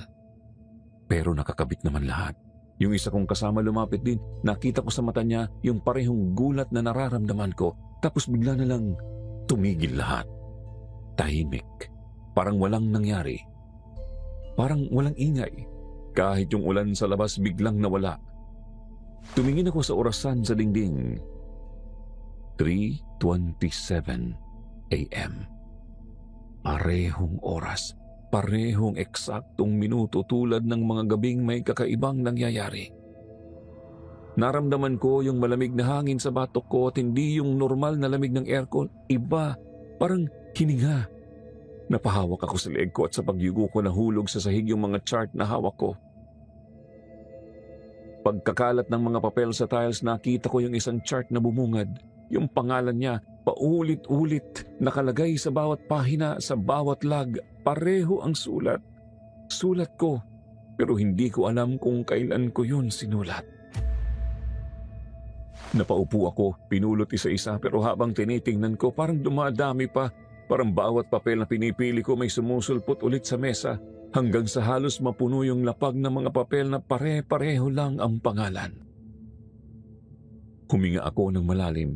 Pero nakakabit naman lahat. Yung isa kong kasama lumapit din, nakita ko sa mata niya yung parehong gulat na nararamdaman ko, tapos bigla na lang tumigil lahat. Tahimik. Parang walang nangyari. Parang walang ingay. Kahit yung ulan sa labas biglang nawala. Tumingin ako sa orasan sa dingding. 3:27 a.m. Parehong oras. Parehong eksaktong minuto tulad ng mga gabing may kakaibang nangyayari. Naramdaman ko yung malamig na hangin sa batok ko at hindi yung normal na lamig ng aircon. Iba, parang hininga. Napahawak ako sa leeg ko at sa pagyugo ko nahulog sa sahig yung mga chart na hawak ko. Pagkakalat ng mga papel sa tiles, nakita ko yung isang chart na bumungad. Yung pangalan niya, paulit-ulit, nakalagay sa bawat pahina, sa bawat lag. Pareho ang sulat. Sulat ko, pero hindi ko alam kung kailan ko yun sinulat. Napaupo ako, pinulot isa-isa, pero habang tinitingnan ko, parang dumadami pa. Parang bawat papel na pinipili ko may sumusulpot ulit sa mesa hanggang sa halos mapuno yung lapag ng mga papel na pare-pareho lang ang pangalan. Huminga ako ng malalim.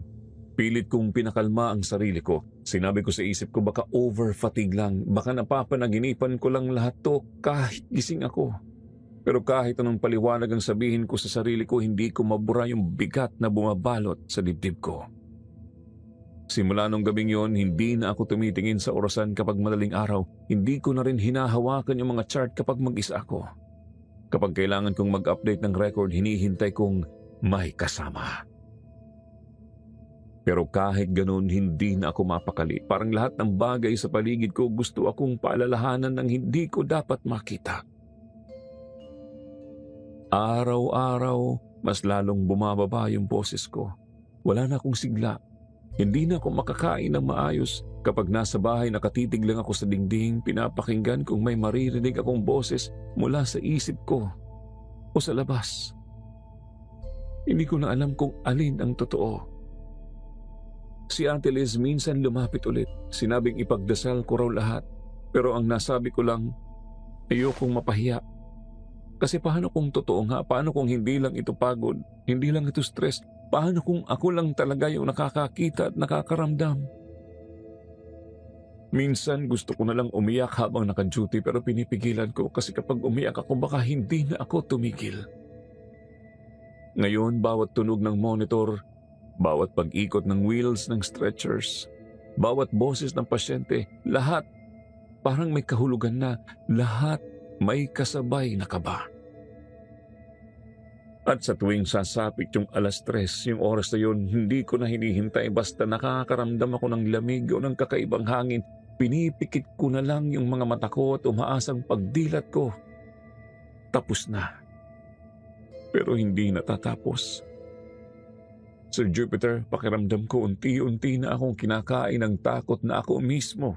Pilit kong pinakalma ang sarili ko. Sinabi ko sa isip ko baka over-fatigue lang, baka napapanaginipan ko lang lahat to kahit gising ako. Pero kahit anong paliwanag ang sabihin ko sa sarili ko, hindi ko mabura yung bigat na bumabalot sa dibdib ko. Simula nung gabing yon, hindi na ako tumitingin sa orasan kapag madaling araw. Hindi ko na rin hinahawakan yung mga chart kapag mag-isa ako. Kapag kailangan kong mag-update ng record, hinihintay kong may kasama. Pero kahit ganun, hindi na ako mapakali. Parang lahat ng bagay sa paligid ko gusto akong paalalahanan ng hindi ko dapat makita. Araw-araw, mas lalong bumababa yung boses ko. Wala na akong sigla. Hindi na ako makakain ng maayos. Kapag nasa bahay, nakatitig lang ako sa dingding, pinapakinggan kung may maririnig akong boses mula sa isip ko o sa labas. Hindi ko na alam kung alin ang totoo. Si Ate Liz minsan lumapit ulit. Sinabing ipagdasal ko raw lahat. Pero ang nasabi ko lang, ayokong mapahiya. Kasi paano kung totoo nga? Paano kung hindi lang ito pagod? Hindi lang ito stress? Paano kung ako lang talaga yung nakakakita at nakakaramdam? Minsan gusto ko na lang umiyak habang naka-duty pero pinipigilan ko kasi kapag umiyak ako baka hindi na ako tumigil. Ngayon bawat tunog ng monitor, bawat pag-ikot ng wheels ng stretchers, bawat boses ng pasyente, lahat parang may kahulugan na, lahat may kasabay na kaba. At sa tuwing sasapit yung 3:00, yung oras na yun, hindi ko na hinihintay basta nakakaramdam ako ng lamig o ng kakaibang hangin. Pinipikit ko na lang yung mga mata ko at umaasang pagdilat ko. Tapos na. Pero hindi natatapos. Sir Jupiter, pakiramdam ko unti-unti na akong kinakain ng takot na ako mismo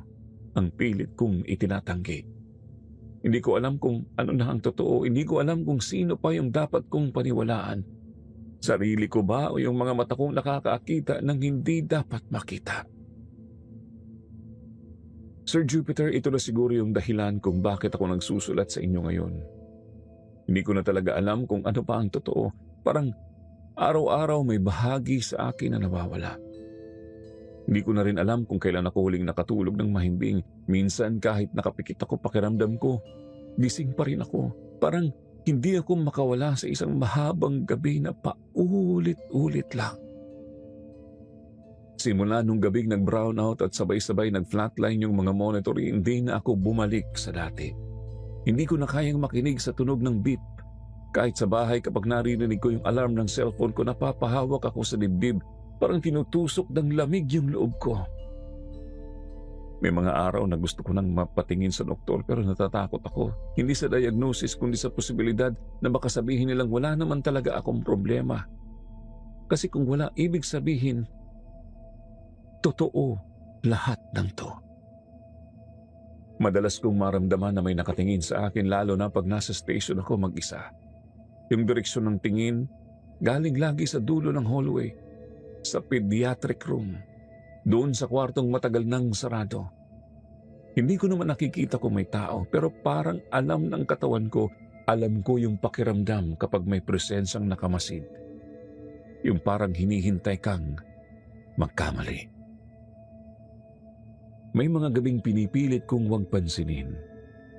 ang pilit kong itinatanggi. Hindi ko alam kung ano na ang totoo. Hindi ko alam kung sino pa yung dapat kong paniwalaan. Sarili ko ba o yung mga mata kong nakakakita ng hindi dapat makita? Sir Jupiter, ito na siguro yung dahilan kung bakit ako nagsusulat sa inyo ngayon. Hindi ko na talaga alam kung ano pa ang totoo. Parang araw-araw may bahagi sa akin na nawawala. Hindi ko na rin alam kung kailan ako huling nakatulog ng mahimbing. Minsan kahit nakapikit ako, pakiramdam ko, gising pa rin ako. Parang hindi ako makawala sa isang mahabang gabi na paulit-ulit lang. Simula nung gabing nag-brown out at sabay-sabay nag-flatline yung mga monitor, hindi na ako bumalik sa dati. Hindi ko na kayang makinig sa tunog ng beep. Kahit sa bahay kapag naririnig ko yung alarm ng cellphone ko, napapahawak ako sa dibdib. Parang tinutusok ng lamig yung loob ko. May mga araw na gusto ko nang mapatingin sa doktor pero natatakot ako. Hindi sa diagnosis kundi sa posibilidad na baka sabihin nilang wala naman talaga akong problema. Kasi kung wala, ibig sabihin, totoo lahat ng to. Madalas kong maramdaman na may nakatingin sa akin lalo na pag nasa station ako mag-isa. Yung direksyon ng tingin, galing lagi sa dulo ng hallway, sa pediatric room, doon sa kwartong matagal nang sarado. Hindi ko naman nakikita kung may tao, pero parang alam ng katawan ko, alam ko yung pakiramdam kapag may presensyang nakamasid. Yung parang hinihintay kang magkamali. May mga gabing pinipilit kong huwag pansinin.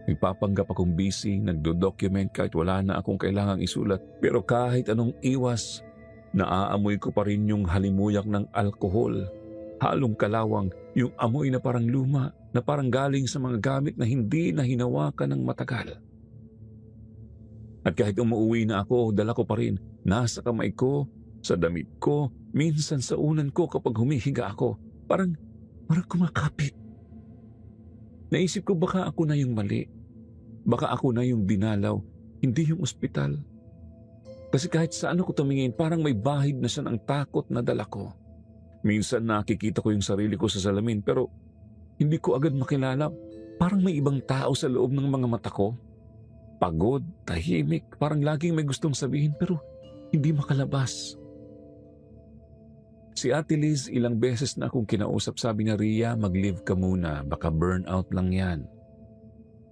Nagpapanggap akong busy, nagdo-document kahit wala na akong kailangang isulat. Pero kahit anong iwas, naaamoy ko pa rin yung halimuyak ng alkohol, halong kalawang, yung amoy na parang luma, na parang galing sa mga gamit na hindi na hinawakan ng matagal. At kahit umuwi na ako, dala ko pa rin, nasa kamay ko, sa damit ko, minsan sa unan ko kapag humihiga ako, parang kumakapit. Naisip ko baka ako na yung mali. Baka ako na yung dinalaw, hindi yung ospital. Kasi kahit saan ako tumingin, parang may bahid na siya ng takot na dala ko. Minsan nakikita ko yung sarili ko sa salamin pero hindi ko agad makilala. Parang may ibang tao sa loob ng mga mata ko. Pagod, tahimik, parang laging may gustong sabihin pero hindi makalabas. Si Ate Liz ilang beses na akong kinausap, sabi niya, Ria, mag-leave ka muna, baka burnout lang yan.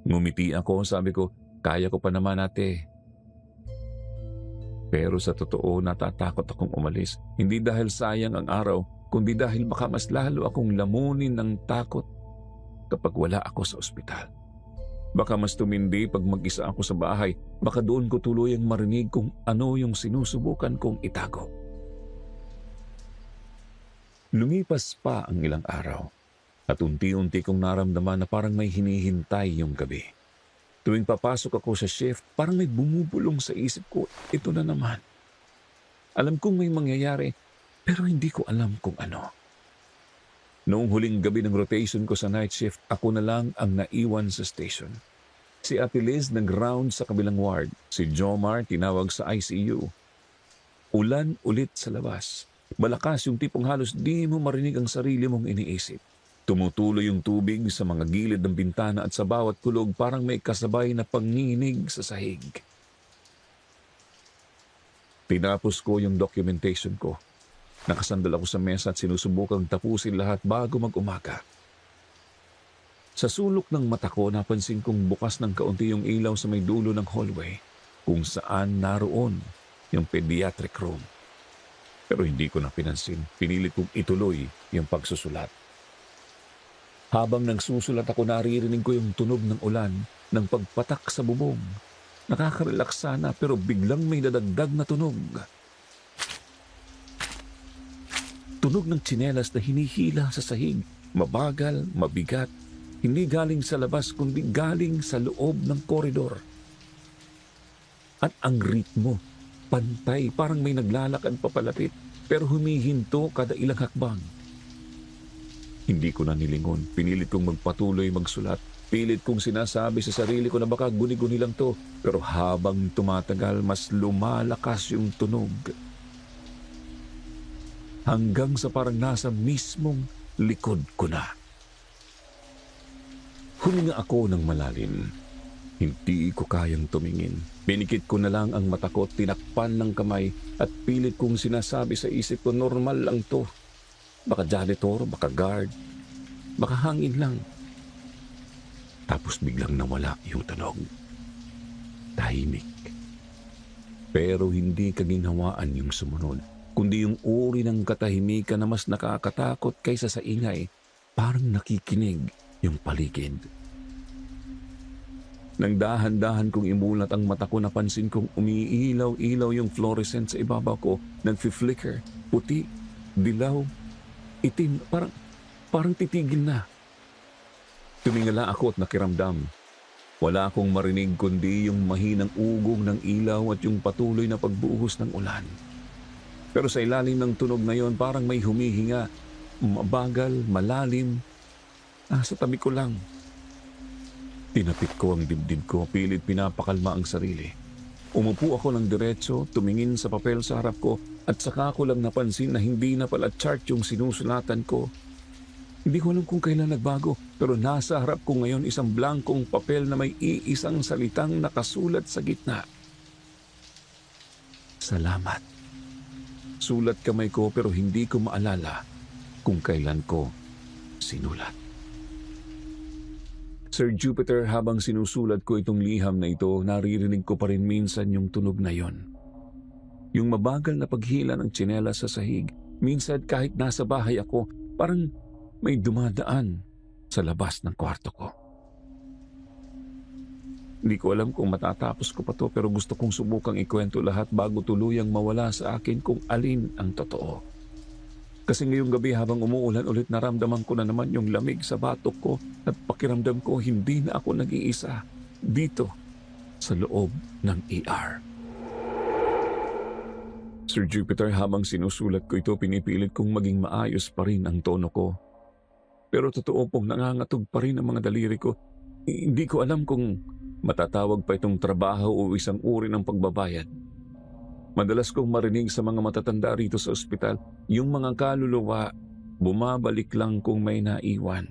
Ngumiti ako, sabi ko, kaya ko pa naman ate. Pero sa totoo, natatakot akong umalis. Hindi dahil sayang ang araw, kundi dahil baka mas lalo akong lamunin ng takot kapag wala ako sa ospital. Baka mas tumindi pag mag-isa ako sa bahay, baka doon ko tuluyang marinig kung ano yung sinusubukan kong itago. Lumipas pa ang ilang araw at unti-unti kong naramdaman na parang may hinihintay yung gabi. Tuwing papasok ako sa shift, parang may bumubulong sa isip ko, ito na naman. Alam kong may mangyayari, pero hindi ko alam kung ano. Noong huling gabi ng rotation ko sa night shift, ako na lang ang naiwan sa station. Si Ate Liz nag-round sa kabilang ward. Si Jomar tinawag sa ICU. Ulan ulit sa labas. Malakas yung tipong halos di mo marinig ang sarili mong iniisip. Tumutuloy yung tubig sa mga gilid ng bintana at sa bawat kulog parang may kasabay na panginginig sa sahig. Tinapos ko yung documentation ko. Nakasandal ako sa mesa at sinusubukang tapusin lahat bago mag-umaga. Sa sulok ng mata ko, napansin kong bukas ng kaunti yung ilaw sa may dulo ng hallway kung saan naroon yung pediatric room. Pero hindi ko na pinansin. Pinilit kong ituloy yung pagsusulat. Habang nagsusulat ako, naririnig ko yung tunog ng ulan ng pagpatak sa bubong. Nakaka-relax sana pero biglang may dadagdag na tunog. Tunog ng tsinelas na hinihila sa sahig. Mabagal, mabigat. Hindi galing sa labas kundi galing sa loob ng koridor. At ang ritmo, pantay, parang may naglalakad papalapit, pero humihinto kada ilang hakbang. Hindi ko na nilingon. Pinilit kong magpatuloy magsulat. Pilit kong sinasabi sa sarili ko na baka guni-guni lang to. Pero habang tumatagal, mas lumalakas yung tunog. Hanggang sa parang nasa mismong likod ko na. Huminga ako ng malalim. Hindi ko kayang tumingin. Pinikit ko na lang ang mata ko, tinakpan ng kamay at pilit kong sinasabi sa isip ko, normal lang to. Baka janitor, baka guard, baka hangin lang. Tapos biglang nawala yung tunog. Tahimik. Pero hindi kaginhawaan yung sumunod, kundi yung uri ng katahimikan na mas nakakatakot kaysa sa ingay. Parang nakikinig yung paligid. Nang dahan-dahan kong imulat ang mata ko, napansin kong umiilaw-ilaw yung fluorescent sa ibabaw ko. Nag-flicker, puti, dilaw, itim, parang titigil na. Tumingala ako at nakiramdam. Wala akong marinig kundi yung mahinang ugong ng ilaw at yung patuloy na pagbuhos ng ulan. Pero sa ilalim ng tunog na yon, parang may humihinga, mabagal, malalim. Nasa tabi ko lang. Tinapik ko ang dibdib ko, pilit pinapakalma ang sarili. Umupo ako ng diretso, tumingin sa papel sa harap ko, at saka ko lang napansin na hindi na pala chart yung sinusulatan ko. Hindi ko alam kung kailan nagbago, pero nasa harap ko ngayon isang blankong papel na may iisang salitang nakasulat sa gitna. Salamat. Sulat kamay ko pero hindi ko maalala kung kailan ko sinulat. Sir Jupiter, habang sinusulat ko itong liham na ito, naririnig ko pa rin minsan yung tunog na yon. Yung mabagal na paghila ng tsinelas sa sahig. Minsan kahit nasa bahay ako, parang may dumadaan sa labas ng kwarto ko. Hindi ko alam kung matatapos ko pa to, pero gusto kong subukang ikwento lahat bago tuluyang mawala sa akin kung alin ang totoo. Kasi ngayong gabi habang umuulan ulit, naramdaman ko na naman yung lamig sa batok ko at pakiramdam ko hindi na ako nag-iisa dito sa loob ng ER. Sir Jupiter, habang sinusulat ko ito, pinipilit kong maging maayos pa rin ang tono ko. Pero totoo pong nangangatog pa rin ang mga daliri ko. Hindi ko alam kung matatawag pa itong trabaho o isang uri ng pagbabayad. Madalas kong marinig sa mga matatanda rito sa ospital, yung mga kaluluwa, bumabalik lang kung may naiwan.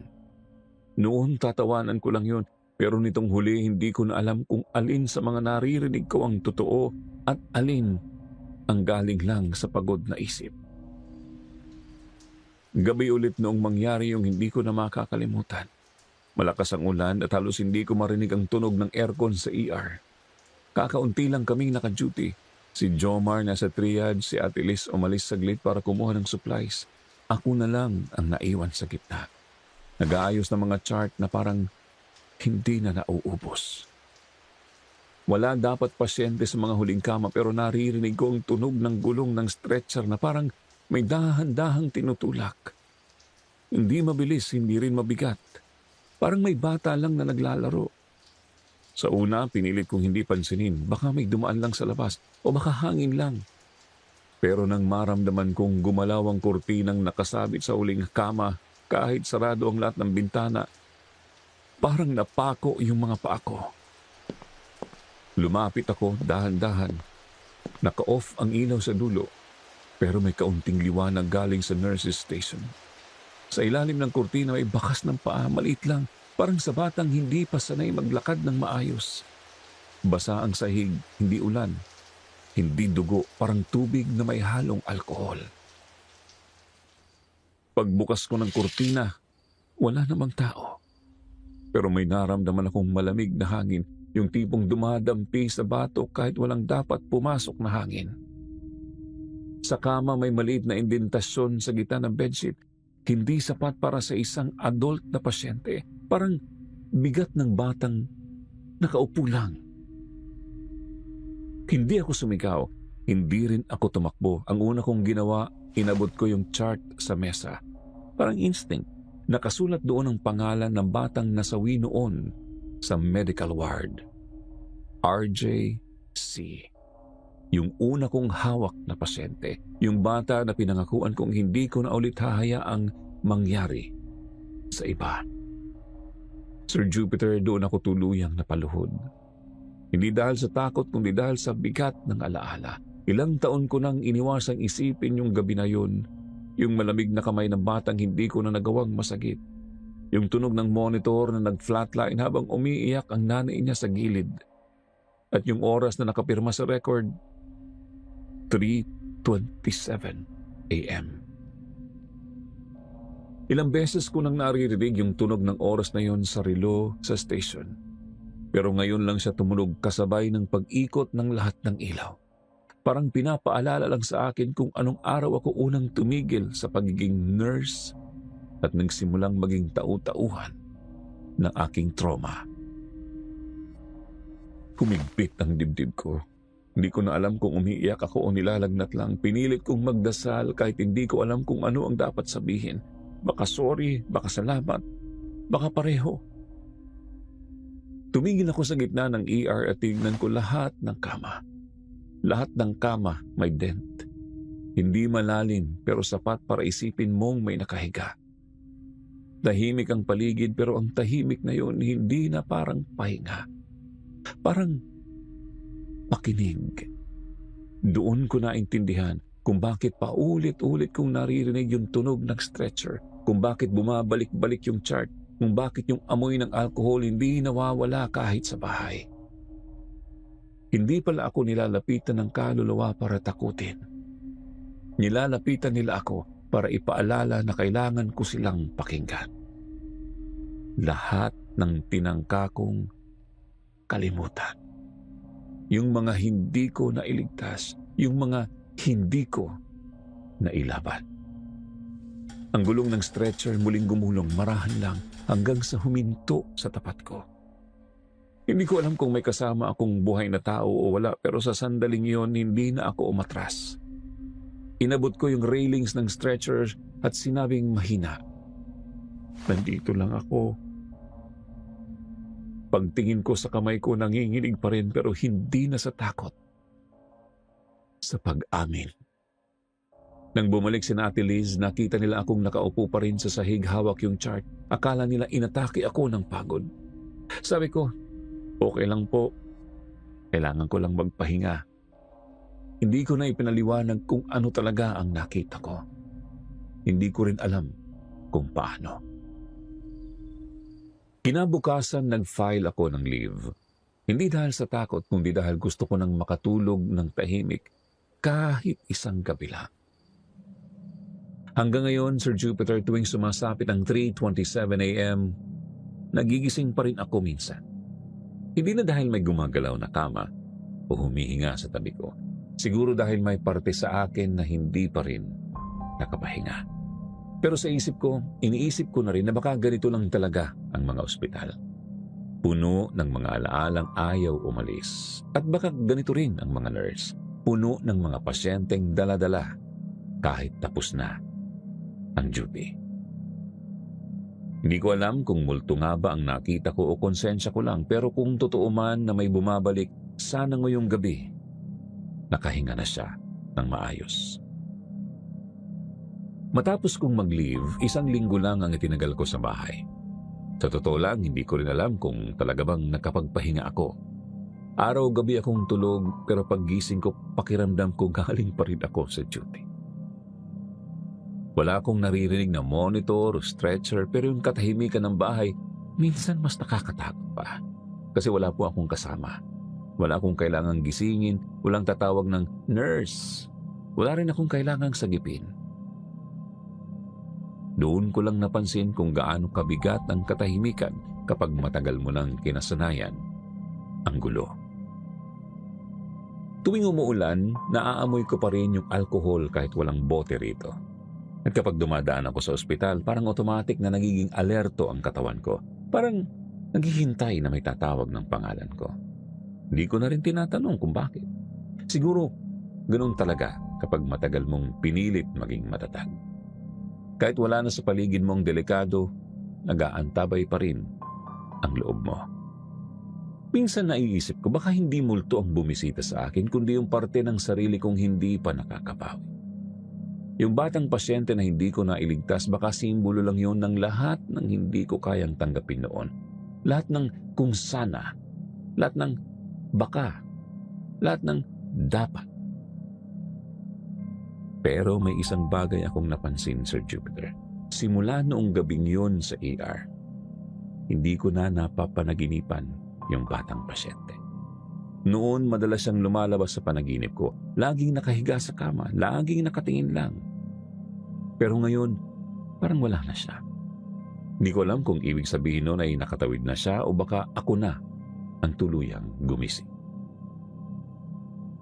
Noon tatawanan ko lang yun, pero nitong huli hindi ko na alam kung alin sa mga naririnig ko ang totoo at alin ang galing lang sa pagod na isip. Gabi ulit noong mangyari yung hindi ko na makakalimutan. Malakas ang ulan at halos hindi ko marinig ang tunog ng aircon sa ER. Kakaunti lang kaming naka-duty. Si Jomar nasa triage, si Ate Liz umalis saglit para kumuha ng supplies. Ako na lang ang naiwan sa gitna. Nag-aayos ng mga chart na parang hindi na nauubos. Wala dapat pasyente sa mga huling kama, pero naririnig ko ang tunog ng gulong ng stretcher na parang may dahan-dahang tinutulak. Hindi mabilis, hindi rin mabigat. Parang may bata lang na naglalaro. Sa una, pinilit kong hindi pansinin. Baka may dumaan lang sa labas o baka hangin lang. Pero nang maramdaman kong gumalaw ang kurtinang nakasabit sa huling kama, kahit sarado ang lahat ng bintana, parang napako yung mga paa ko. Lumapit ako dahan-dahan. Naka-off ang ilaw sa dulo, pero may kaunting liwanag galing sa nurse's station. Sa ilalim ng kurtina may bakas ng paa, maliit lang. Parang sa batang hindi pa sanay maglakad ng maayos. Basa ang sahig, hindi ulan, hindi dugo, parang tubig na may halong alkohol. Pagbukas ko ng kurtina, wala namang tao. Pero may naramdaman akong malamig na hangin, yung tipong dumadampi sa batok kahit walang dapat pumasok na hangin. Sa kama may maliit na indentasyon sa gitna ng bedsheet, hindi sapat para sa isang adult na pasyente. Parang bigat ng batang nakaupo lang. Hindi ako sumigaw, hindi rin ako tumakbo. Ang una kong ginawa, inabot ko yung chart sa mesa. Parang instinct, nakasulat doon ang pangalan ng batang nasawi noon sa medical ward. RJC. Yung una kong hawak na pasyente. Yung bata na pinangakuan kong hindi ko na ulit hahayaang mangyari sa iba. Sir Jupiter, doon ako tuluyang napaluhod. Hindi dahil sa takot, kundi dahil sa bigat ng alaala. Ilang taon ko nang iniwasang isipin yung gabi na yun. Yung malamig na kamay ng batang hindi ko na nagawang masagip. Yung tunog ng monitor na nag-flatline habang umiiyak ang nanay niya sa gilid. At yung oras na nakapirma sa record, 3:27 a.m. Ilang beses ko nang naririnig yung tunog ng oras na yon sa relo sa station. Pero ngayon lang siya tumunog kasabay ng pag-ikot ng lahat ng ilaw. Parang pinapaalala lang sa akin kung anong araw ako unang tumigil sa pagiging nurse at nagsimulang maging tau-tauhan ng aking trauma. Humigpit ang dibdib ko. Hindi ko na alam kung umiiyak ako o nilalagnat lang. Pinilit kong magdasal kahit hindi ko alam kung ano ang dapat sabihin. Baka sorry, baka salamat, baka pareho. Tumigil ako sa gitna ng ER at tignan ko lahat ng kama. Lahat ng kama may dent. Hindi malalim pero sapat para isipin mong may nakahiga. Tahimik ang paligid pero ang tahimik na yun hindi na parang pahinga. Parang pakinig. Doon ko naintindihan kung bakit paulit-ulit kong naririnig yung tunog ng stretcher, kung bakit bumabalik-balik yung chart, kung bakit yung amoy ng alcohol hindi nawawala kahit sa bahay. Hindi pala ako nilalapitan ng kaluluwa para takutin. Nilalapitan nila ako para ipaalala na kailangan ko silang pakinggan. Lahat ng tinangka kong kalimutan. Yung mga hindi ko nailigtas, yung mga hindi ko nailaban. Ang gulong ng stretcher muling gumulong marahan lang hanggang sa huminto sa tapat ko. Hindi ko alam kung may kasama akong buhay na tao o wala pero sa sandaling yon hindi na ako umatras. Inabot ko yung railings ng stretcher at sinabing mahina, "Nandito lang ako." Pagtingin ko sa kamay ko nanginginig pa rin pero hindi na sa takot. Sa pag-amin. Nang bumalik si Ate Liz, nakita nila akong nakaupo pa rin sa sahig hawak yung chart. Akala nila inatake ako ng pagod. Sabi ko, "Okay lang po. Kailangan ko lang magpahinga." Hindi ko na ipinaliwanag kung ano talaga ang nakita ko. Hindi ko rin alam kung paano. Kinabukasan nag-file ako ng leave. Hindi dahil sa takot, kundi dahil gusto ko nang makatulog ng tahimik kahit isang gabi lang. Hanggang ngayon, Sir Jupiter, tuwing sumasapit ang 3:27 a.m., nagigising pa rin ako minsan. Hindi na dahil may gumagalaw na kama o humihinga sa tabi ko. Siguro dahil may parte sa akin na hindi pa rin nakapahinga. Pero sa isip ko, iniisip ko na rin na baka ganito lang talaga ang mga ospital. Puno ng mga alaalang ayaw umalis. At baka ganito rin ang mga nurse. Puno ng mga pasyenteng dala-dala kahit tapos na ang duty. Hindi ko alam kung multo nga ba ang nakita ko o konsensya ko lang, pero kung totoo man na may bumabalik, sana ngayong gabi nakahinga na siya ng maayos. Matapos kong mag-leave, 1 linggo lang ang itinagal ko sa bahay. Sa totoo lang, hindi ko rin alam kung talaga bang nakapagpahinga ako. Araw-gabi akong tulog, pero paggising ko, pakiramdam ko galing pa rin ako sa duty. Wala akong naririnig na monitor o stretcher, pero yung katahimikan ng bahay, minsan mas nakakatakot pa. Kasi wala po akong kasama. Wala akong kailangang gisingin, walang tatawag ng nurse. Wala rin akong kailangang sagipin. Doon ko lang napansin kung gaano kabigat ang katahimikan kapag matagal mo nang kinasanayan ang gulo. Tuwing umuulan, naaamoy ko pa rin yung alcohol kahit walang bote rito. At kapag dumadaan ako sa ospital, parang automatic na nagiging alerto ang katawan ko. Parang naghihintay na may tatawag ng pangalan ko. Hindi ko na rin tinatanong kung bakit. Siguro, ganoon talaga kapag matagal mong pinilit maging matatag. Kahit wala na sa paligid mong delikado, nag-aantabay pa rin ang loob mo. Minsan naiisip ko, baka hindi multo ang bumisita sa akin, kundi yung parte ng sarili kong hindi pa nakakabawi. Yung batang pasyente na hindi ko nailigtas, baka simbolo lang yun ng lahat ng hindi ko kayang tanggapin noon. Lahat ng kung sana, lahat ng baka, lahat ng dapat. Pero may isang bagay akong napansin, Sir Jupiter. Simula noong gabing yun sa ER, hindi ko na napapanaginipan yung batang pasyente. Noon, madalas siyang lumalabas sa panaginip ko. Laging nakahiga sa kama, laging nakatingin lang. Pero ngayon, parang wala na siya. Hindi ko alam kung ibig sabihin nun ay nakatawid na siya o baka ako na ang tuluyang gumising.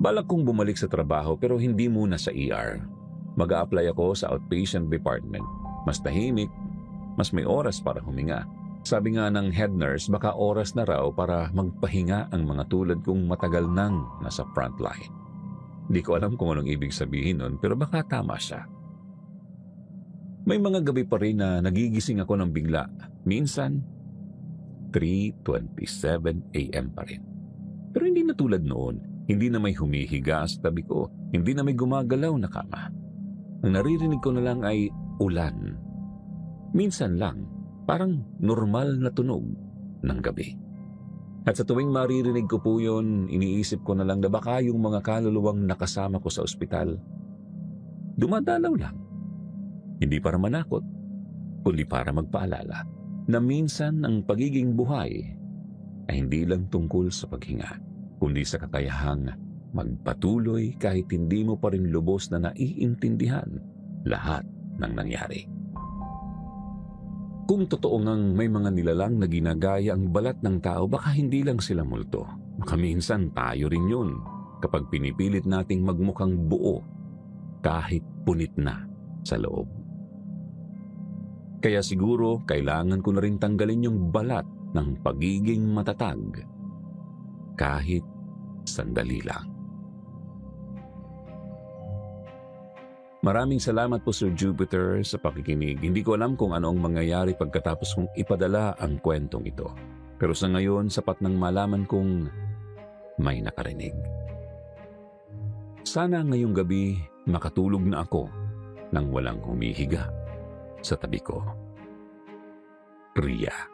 Balak kong bumalik sa trabaho pero hindi muna sa ER. Mag-a-apply ako sa outpatient department. Mas tahimik, mas may oras para huminga. Sabi nga ng head nurse, baka oras na raw para magpahinga ang mga tulad kong matagal nang nasa frontline. Hindi ko alam kung anong ibig sabihin nun pero baka tama siya. May mga gabi pa rin na nagigising ako ng bigla. Minsan, 3:27 a.m. pa rin. Pero hindi na tulad noon. Hindi na may humihiga sa tabi ko. Hindi na may gumagalaw na kama. Ang naririnig ko na lang ay ulan. Minsan lang, parang normal na tunog ng gabi. At sa tuwing maririnig ko po yun, iniisip ko na lang na baka yung mga kaluluwang nakasama ko sa ospital, dumadalaw lang. Hindi para manakot, kundi para magpaalala na minsan ang pagiging buhay ay hindi lang tungkol sa paghinga, kundi sa kakayahang magpatuloy kahit hindi mo pa rin lubos na naiintindihan lahat ng nangyari. Kung totoo ngang may mga nilalang na ginagaya ang balat ng tao, baka hindi lang sila multo. Baka minsan tayo rin yun kapag pinipilit nating magmukhang buo kahit punit na sa loob. Kaya siguro kailangan ko na rin tanggalin yung balat ng pagiging matatag kahit sandali lang. Maraming salamat po Sir Jupiter sa pakikinig. Hindi ko alam kung ano ang mangyayari pagkatapos kong ipadala ang kwentong ito. Pero sa ngayon, sapat nang malaman kong may nakarinig. Sana ngayong gabi makatulog na ako nang walang humihiga sa tabi ko. Ria.